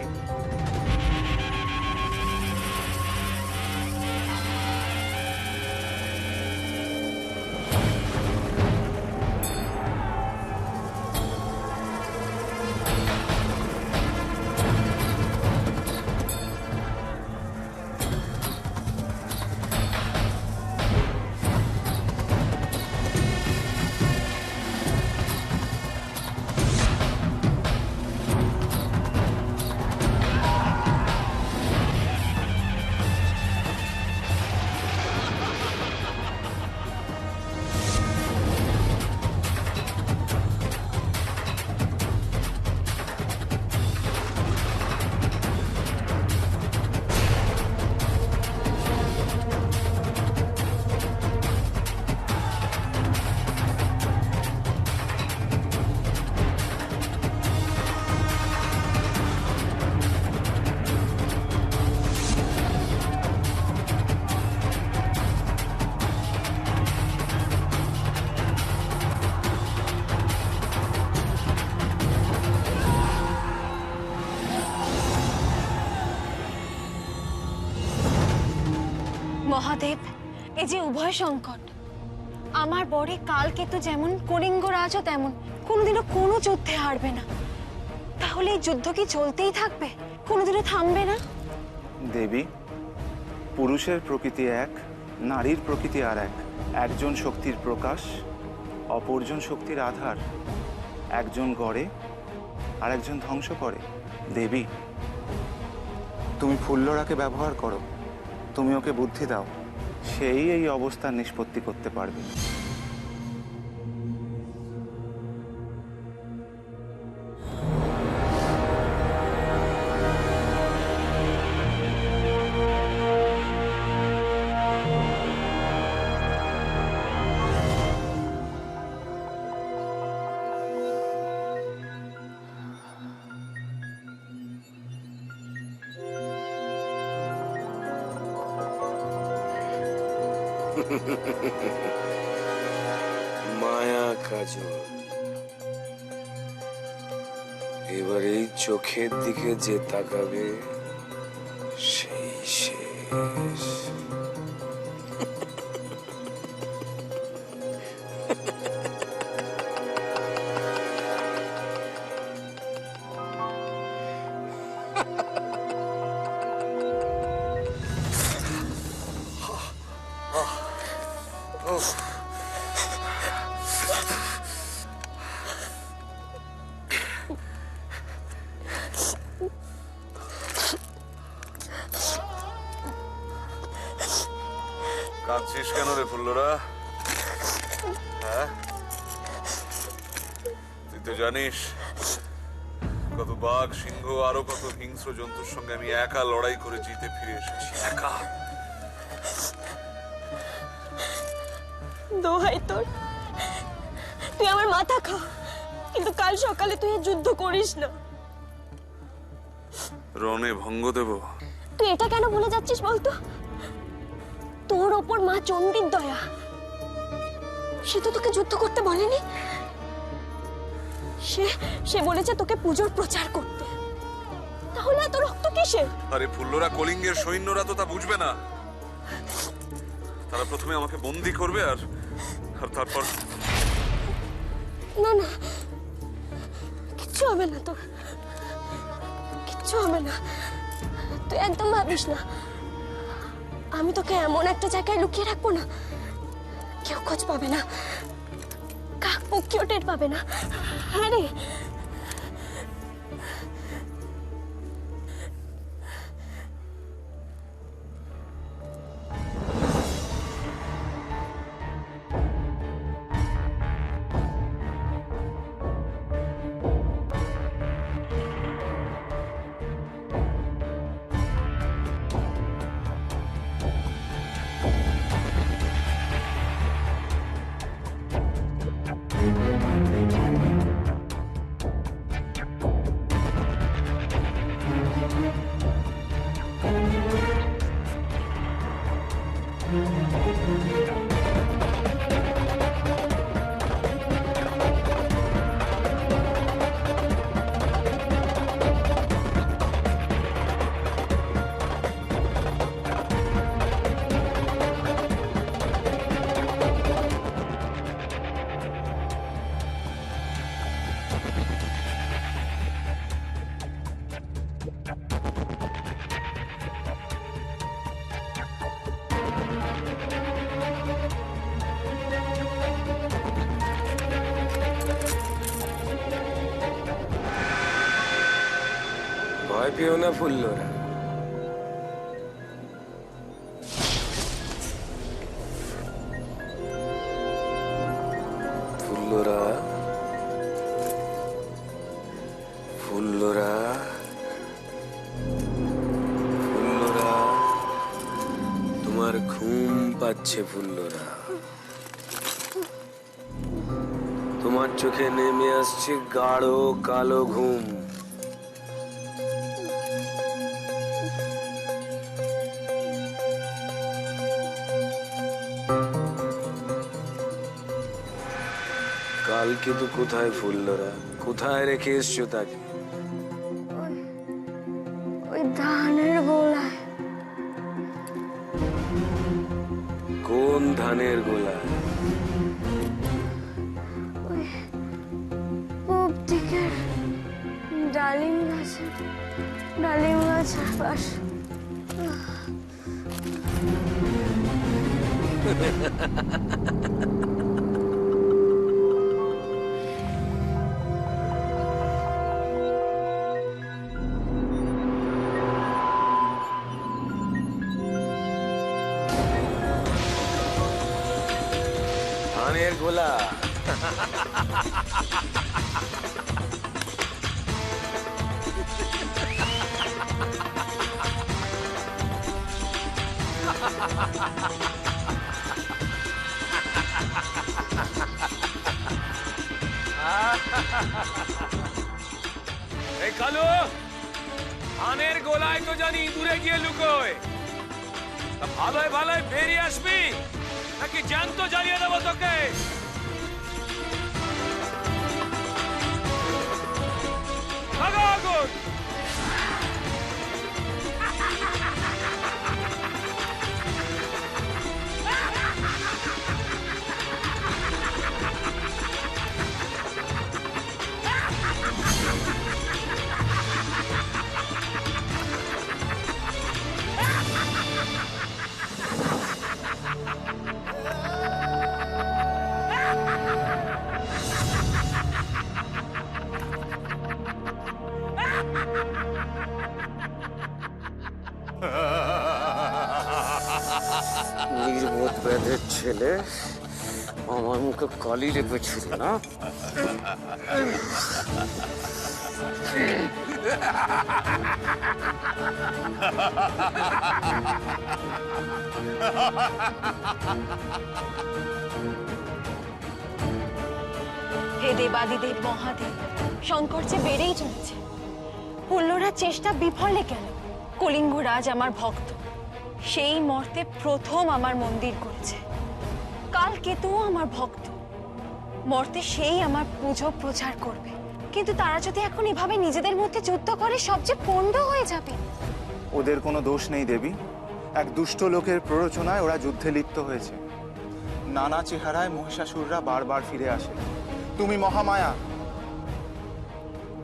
মহাদেব, এই যে উভয় সংকট, আমার বরে কালকেতু যেমন, কলিঙ্গ রাজও তেমন, কোনোদিনও কোনো যুদ্ধে হারবে না। তাহলে এই যুদ্ধ কি চলতেই থাকবে, কোনোদিনও থামবে না?
দেবী, পুরুষের প্রকৃতি এক, নারীর প্রকৃতি আর এক। একজন শক্তির প্রকাশ, অপরজন শক্তির আধার। একজন গড়ে আর একজন ধ্বংস করে। দেবী, তুমি ফুল্লরাকে ব্যবহার করো, তুমি ওকে বুদ্ধি দাও, সেই এই অবস্থার নিষ্পত্তি করতে পারবে।
মায়া কাজল, এবার এই চোখের দিকে যে তাকাবে সেই শেষ।
কাঁদছিস কেন রে ফুল্লরা? হ্যাঁ, তুই তো জানিস কত বাঘ, সিংহ, আরো কত হিংস্র জন্তুর সঙ্গে আমি একা লড়াই করে জিতে ফিরে এসেছি, একা।
দোহাই তোর, তুই আমার মাথা খা, কিন্তু কাল সকালে তুই যুদ্ধ করিস না।
রণে ভঙ্গ দেব?
তুই এটা কেন ভুলে যাচ্ছিস বলতো? তোর ওপর মা চণ্ডীর দয়া, সে তো তোকে যুদ্ধ করতে বলেনি। সে সে বলেছে তোকে পুজোর প্রচার করতে। তাহলে এত রক্ত কিসের?
আরে ফুল্লরা, কলিঙ্গের সৈন্যরা তো তা বুঝবে না। তারা প্রথমে আমাকে বন্দি করবে আর তারপর।
না না, কিচ্ছু হবে না তোর, কিচ্ছু হবে না, তুই একদম ভাবিস না। আমি তোকে এমন একটা জায়গায় লুকিয়ে রাখবো না, কেউ খোঁজ পাবে না, কাক পক্ষীও টের পাবে না। হ্যাঁ রে,
ভয় পেও না ফুল্লরা। ফুল্লরা, ফুল্লরা, ফুল্লরা, তোমার ঘুম পাচ্ছে ফুল্লরা। তোমার চোখে নেমে আসছে গাঢ় কালো ঘুম। কালকে তো কোথায় ফুল্লরা, কোথায় রেখে এসছো তাকে?
ওই ধানের গোলায়।
কোন ধানের গোলায়?
ওই পূব দিকের ডালিম গাছের পাশে।
ধানের গোলা।
এই কালু, ধানের গোলায় তো জানি দূরে গিয়ে লুকোয়। ভালোই ভালোই বেরিয়ে আসবি, নাকি জ্যান্ত জ্বালিয়ে দেবো তোকে। আগুন!
নির্বোধ ব্যাধের ছেলে, আমার মুখে কালি লেপেছিল না?
হে দেবাদিদেব মহাদেব, সংকট যে বেড়েই চলেছে। পুল্লরা চেষ্টা বিফলে গেল। কলিঙ্গরাজ আমার ভক্ত, সেই মর্তে প্রথম আমার মন্দির করেছে। কাল কেতুও আমার ভক্ত, মর্তে সেই আমার পুজো প্রচার করবে। কিন্তু তারা যদি এখন এভাবে নিজেদের মধ্যে যুদ্ধ করে সব যে পণ্ড হয়ে যাবে।
ওদের কোনো দোষ নেই দেবী, এক দুষ্ট লোকের প্ররোচনায় ওরা যুদ্ধে লিপ্ত হয়েছে। নানা চেহারায় মহিষাসুররা বারবার ফিরে আসে। তুমি মহামায়া,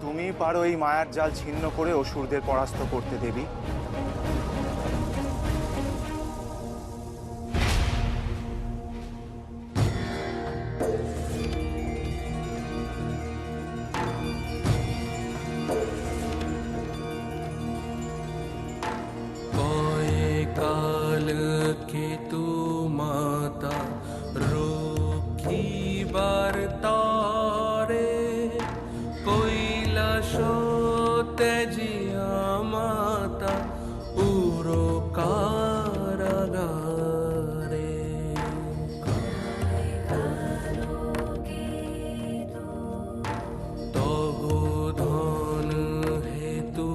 তুমি পারো এই মায়ার জাল ছিন্ন করে অসুরদের পরাস্ত করতে দেবী।
काल के तू माता रोकी बरतारे कोयला सोते जिया माता उरो कारागारे तबो धन हे तू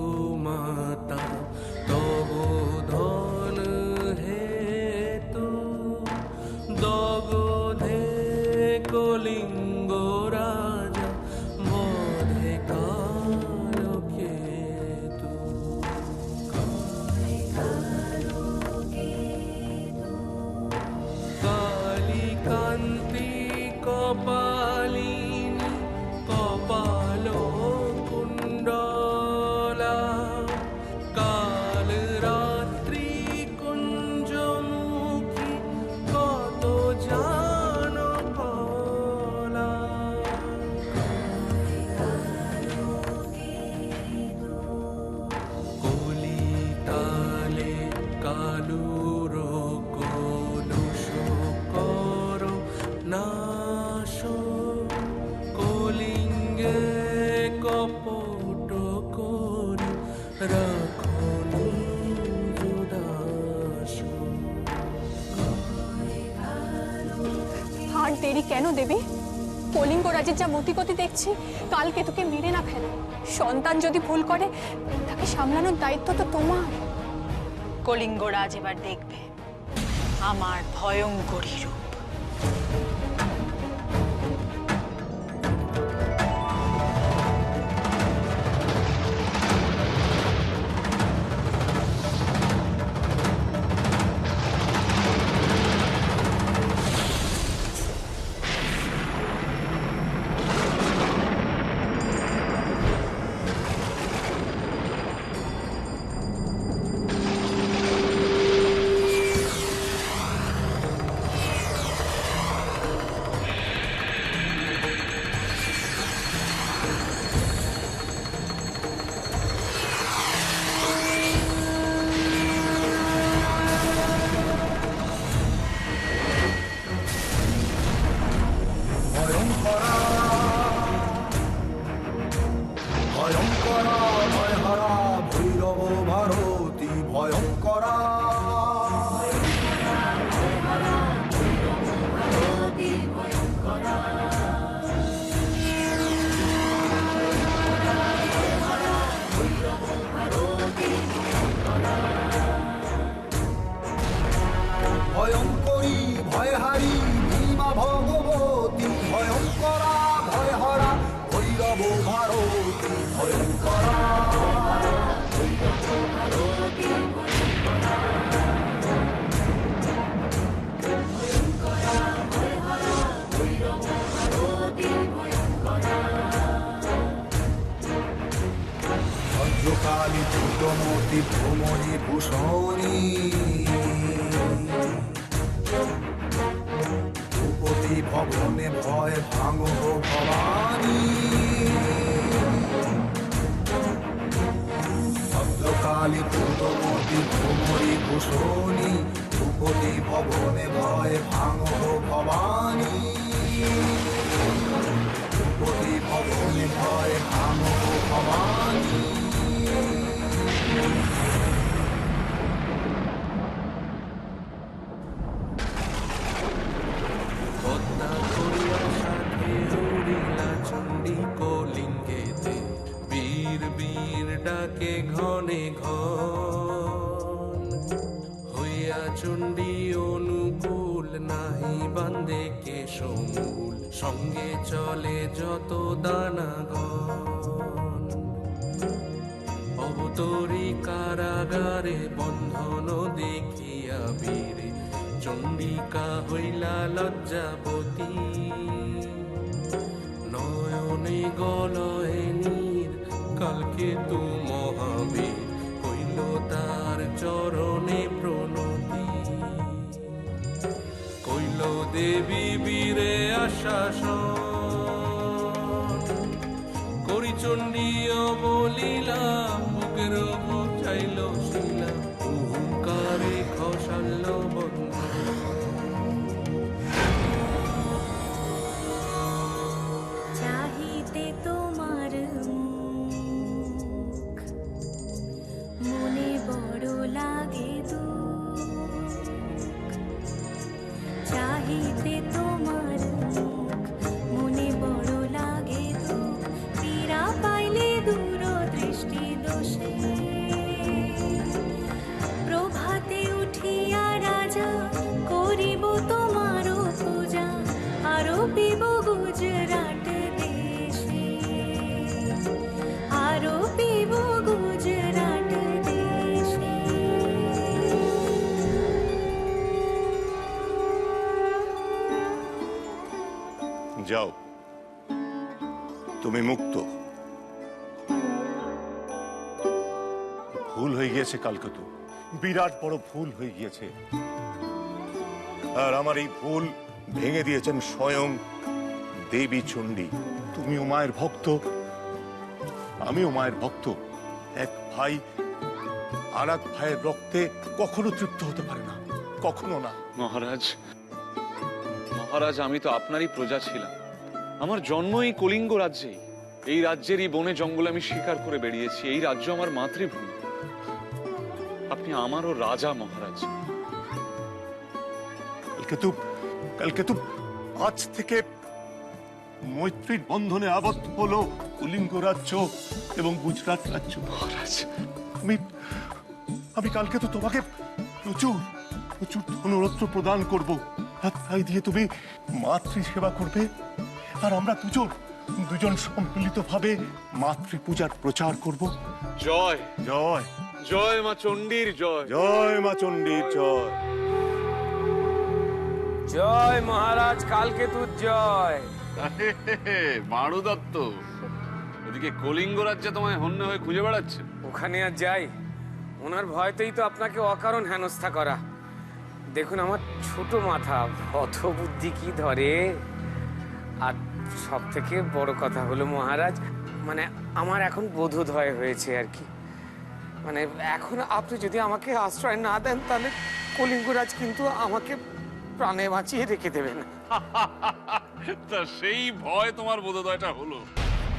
माता तबो धन दगधे कलिंग राजा मधे कालकेतु कालिकान्ति कपालिनी कपालो कुण्डला काल रात्रि कुञ्जमुखी कत जान कला कलिताले कालुर कलुष कर नाश कलिंगे कपट करि राखनी जुदास
আর দেরি কেন দেবী? কলিঙ্গ রাজের যা মতিগতি দেখছি, কালকে তোকে মেরে না ফেলে। সন্তান যদি ভুল করে তাকে সামলানোর দায়িত্ব তো তোমার।
কলিঙ্গরাজ এবার দেখবে আমার ভয়ঙ্করী রূপ।
ভয়ঙ্করা ভয়হারা ভৈরব ভারতী ভয়ঙ্করা ভয়ঙ্করী ভয়হারী ভীমা ভগবতী ভয়ঙ্করা ভয়হরা ভৈরব ভারতী ভয়ঙ্করা ভদ্রকালী ভূতমতি ভ্রমণী ভূষণী ভূপতি ভবনে ভয় ভাঙো ভবানী ভদ্রকালী ভূতমতি ভ্রমণী ভূষণী ভূপতি ভবনে ভয় ভাঙো ভবানী ভূপতি ভবনে ভয় ভাঙো ভবানী পদ্মা করিয়া সাথে জড়িলা চণ্ডী কলিঙ্গেতে বীর বীর ডাকে ঘনে ঘন হইয়া চণ্ডী অনুকূল
নাহি বান্দে কে সমূল, সঙ্গে চলে যত দানাগণ। অবতরী কারাগারে বন্ধন দেখিয়া বীরে, চণ্ডিকা হইলা লজ্জাবতী। নয়নে গলয়ে নীর, কালকে তু মহাবীর, হইল তার চরণে প্রণতি। কইল দেবী বীরে আশাসন, করি চণ্ডী অবলীলা, বুকের বুঝাইল শিলা, হুঙ্কারে খসাল বন্ধ।
চাহিতে তোমার মুখ, মনে বড় লাগে দুঃখ। চাহিতে তোমার মুখ, মনে বড় লাগে দুঃখ। পীড়া পাইলে দূরদৃষ্টি দোষে, প্রভাতে উঠিয়া রাজা করিব তোমার পূজা, আরোপিব গুজরাট দেশে, আরোপিব গুজরাট দেশে।
যাও, তুমি মুক্ত। ভুল হয়ে গিয়েছে কালকে, তো বিরাট বড় ভুল হয়ে গিয়েছে। আর আমার এই ভুল ভেঙে দিয়েছেন স্বয়ং দেবী চণ্ডী। তুমিও মায়ের ভক্ত, আমিও মায়ের ভক্ত। এক ভাই আর এক ভাইয়ের রক্তে কখনো তৃপ্ত হতে পারে না, কখনো না।
মহারাজ, মহারাজ, আমি তো আপনারই প্রজা ছিলাম। আমার জন্ম এই কলিঙ্গ রাজ্যেই। এই রাজ্যেরই বনে জঙ্গলে আমি শিকার করে বেরিয়েছি। এই রাজ্য আমার মাতৃভূমি। আপনি আমারও রাজা মহারাজ।
কালকে তো আজ থেকে মৈত্রীর বন্ধনে আবদ্ধ হলো কলিঙ্গ রাজ্য এবং গুজরাট রাজ্য।
মহারাজ,
আমি কালকে তো তোমাকে প্রচুর প্রচুর ধনরত্ন প্রদান করব। আর তাই দিয়ে তুমি মাতৃ সেবা করবে, আর আমরা দুজন সম্মিলিত ভাবে মাতৃ পূজার প্রচার করব।
জয়
জয়
জয় মা চণ্ডীর জয়,
জয় মা চণ্ডীর জয়।
জয় মহারাজ কালকেতুর জয়।
মারু দত্ত, ওদিকে কলিঙ্গ রাজ্যে তোমায় হন্য হয়ে খুঁজে বেড়াচ্ছে।
ওখানে আর যাই, ওনার ভয়তেই তো আপনাকে অকারণ হেনস্থা করা। দেখুন আমার ছোট মাথা, অত বুদ্ধি কি ধরে। আর সব থেকে বড় কথা হলো মহারাজ, মানে আমার এখন বোধোদয় হয়েছে আর কি। মানে এখন আপনি যদি আমাকে আশ্রয় না দেন, তাহলে কলিঙ্গরাজ কিন্তু আমাকে প্রাণে বাঁচিয়ে রেখে দেবেন।
তা সেই ভয় তোমার বোধোদয়টা হলো?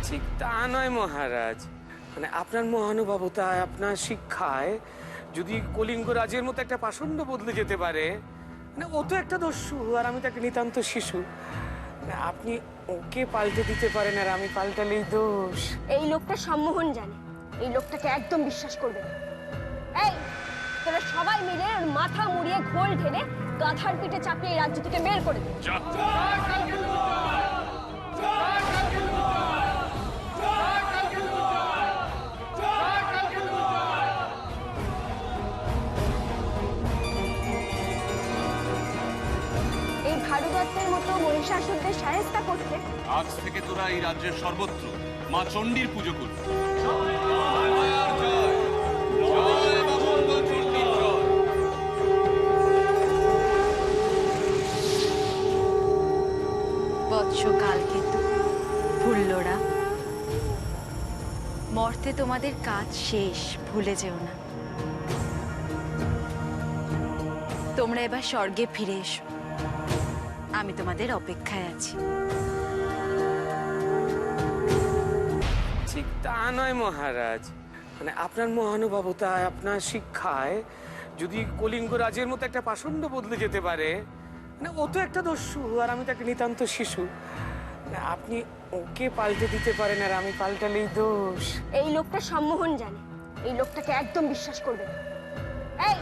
ঠিক তা নয় মহারাজ, মানে আপনার মহানুভবতায়, আপনার শিক্ষায় যদি কলিঙ্গরাজের মতো একটা পাষণ্ড বদলে যেতে পারে, মানে ও তো একটা দস্যু আর আমি তাকে নিতান্ত শিশু। আপনি ওকে পাল্টে দিতে পারেন আর আমি পাল্টালেই দোষ।
এই লোকটা সম্মোহন জানে, এই লোকটাকে একদম বিশ্বাস করবে না। এই তোরা সবাই মিলে ওর মাথা মুড়িয়ে ঘোল ঢেলে গাধার পিঠে চাপিয়ে এই রাজ্য থেকে বের করে দে। এই ভারতবর্ষের মতো মহিষাসুরদের সাহেস্তা করতে
আজ থেকে তোরা এই রাজ্যের সর্বত্র মা চণ্ডীর পুজো করবি।
বৎস কালকেতু, ফুল্লরা, মর্তে তোমাদের কাজ শেষ, ভুলে যেও না। তোমরা এবার স্বর্গে ফিরে এসো, আমি তোমাদের অপেক্ষায় আছি।
ঠিক তা নয় মহারাজ, মানে আপনার মহানুভবতায়, আপনার শিক্ষায় যদি কলিঙ্গরাজের মতো একটা পাষণ্ড বদলে যেতে পারে, মানে ও তো একটা দস্যু আর আমি তাকে নিতান্ত শিশু। মানে আপনি ওকে পাল্টে দিতে পারেন আর আমি পাল্টালেই দোষ।
এই লোকটা সম্মোহন জানে, এই লোকটাকে একদম বিশ্বাস করবে না। এই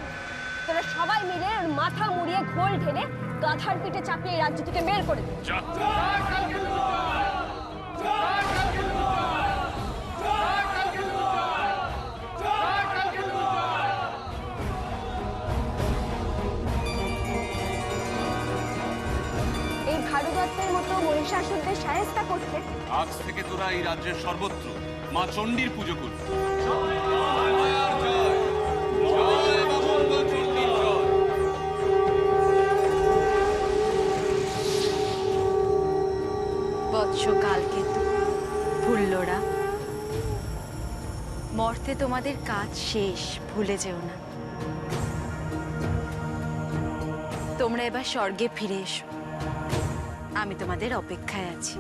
তোরা সবাই মিলে ওর মাথা মুড়িয়ে ঘোল ঢেলে গাধার পিঠে চাপিয়ে এই রাজ্য থেকে বের করে দিই। এই ভারতত্বের মতো মহিষাসুরদের সাহেস্তা করতে
আজ থেকে তোরা এই রাজ্যের সর্বত্র মা চণ্ডীর পুজো করবি।
বৎস কালকেতু, ফুল্লরা, মর্তে তোমাদের কাজ শেষ, ভুলে যেও না। তোমরা এবার স্বর্গে ফিরে এসো, আমি তোমাদের অপেক্ষায় আছি।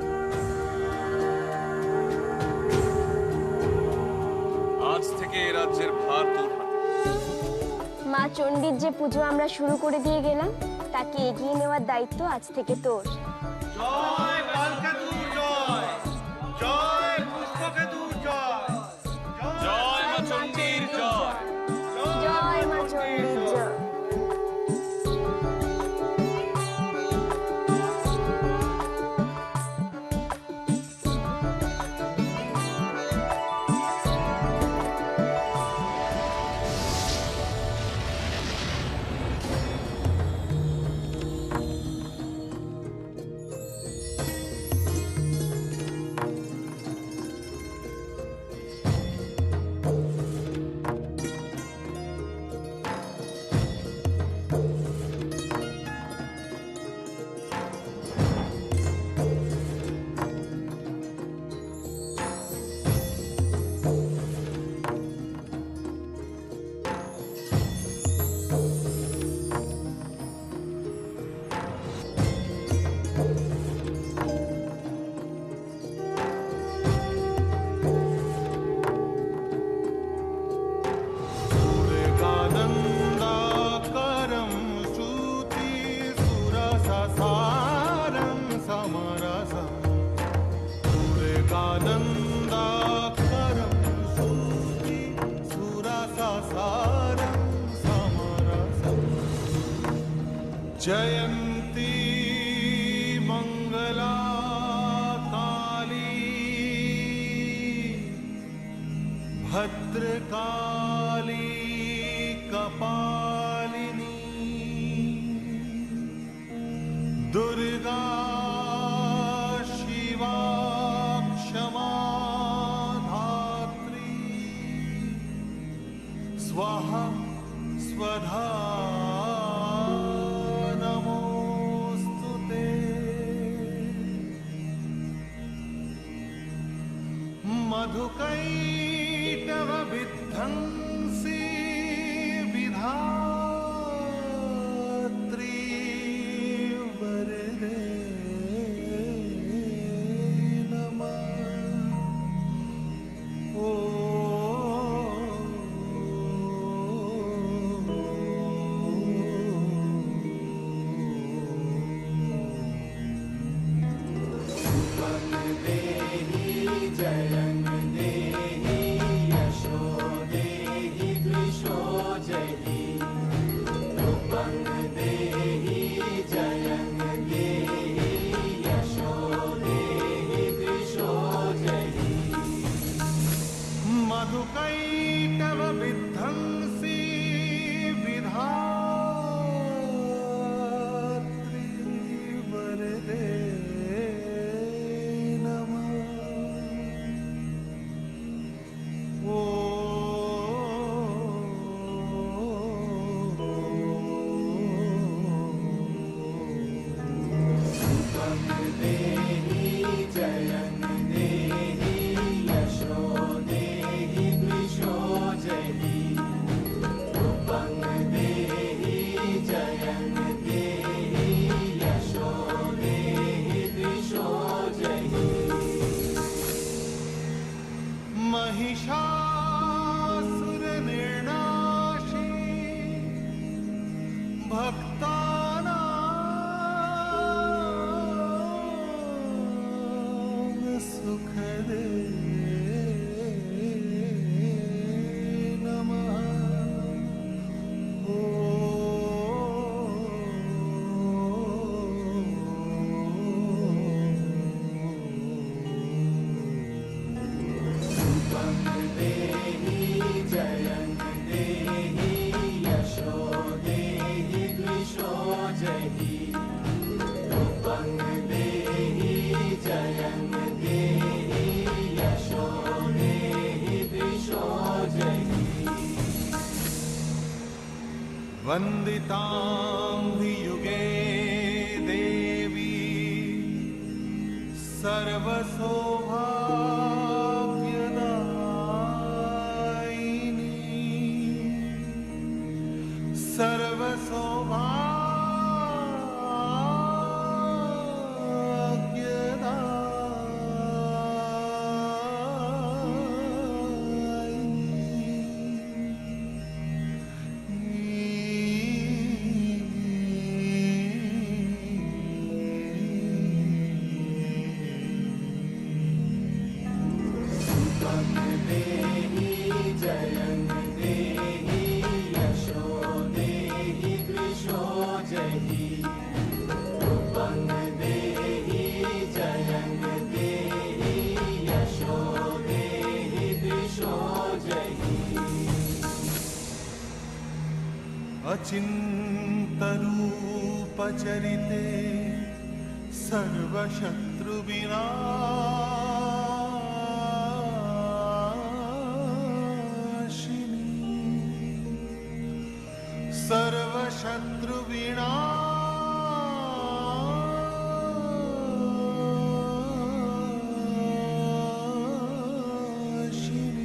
আজ থেকে এ রাজ্যের ভার তোর হাতে।
মা চণ্ডীর যে পুজো আমরা শুরু করে দিয়ে গেলাম তাকে এগিয়ে নেওয়ার দায়িত্ব আজ থেকে তোর।
জয় কালকেতু জয়, জয় পুষ্পকেতু জয়, জয় মা চণ্ডীর জয়,
জয় মা চণ্ডীর জয়।
जयंती मंगला काली भद्रकाली कपालिनी दुर्गा शिवा क्षमा धात्री स्वाहा स्वधा मधुकैटव विध्वंसी विधात्री वरदे नमः। ओ
जयं देहि यशो देहि
वन्दितां हि युगे देवी सर्वसौभाग्यदायिनी अचिन्तरूपचरिते सर्वशत्रुविनाशिनी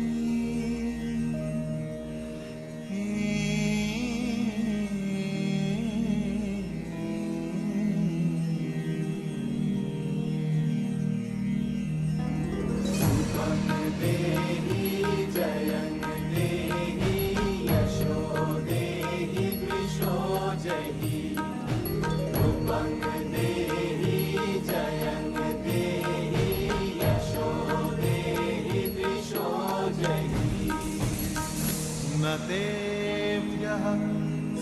न तेभ्यः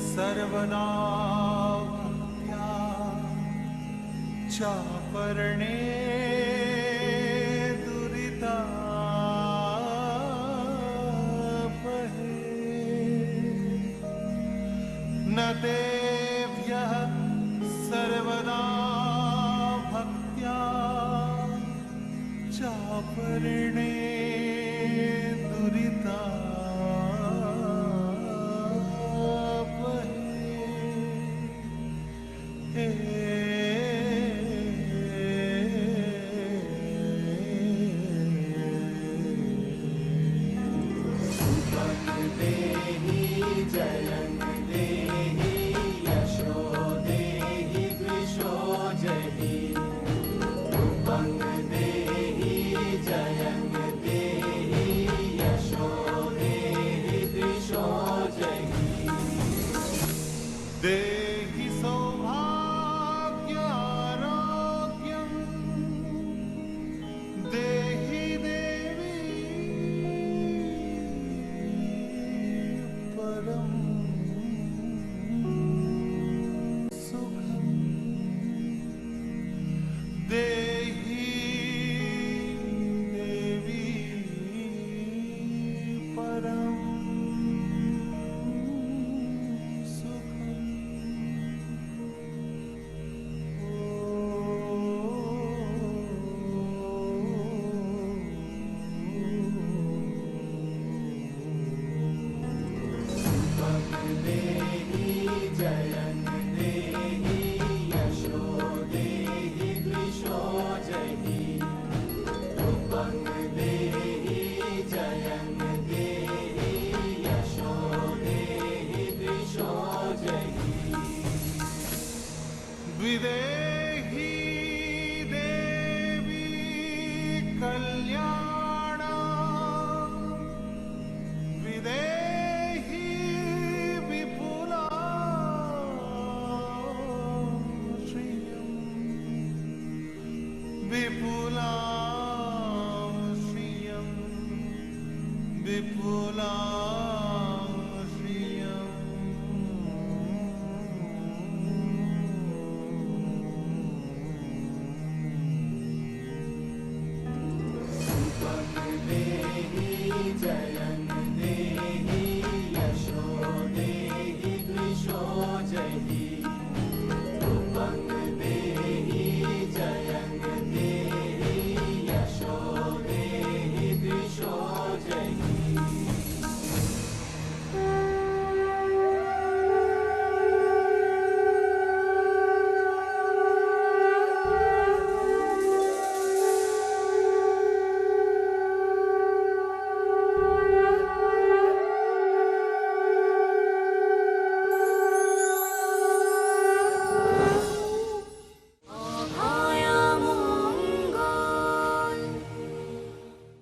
सर्वदा भक्त्या चापर्णे दुरितापहे न तेभ्यः सर्वदा भक्त्या चापर्णे देहि सौभाग्यारोग्यं देहि देवी परं सुखं देहि देवी परं जय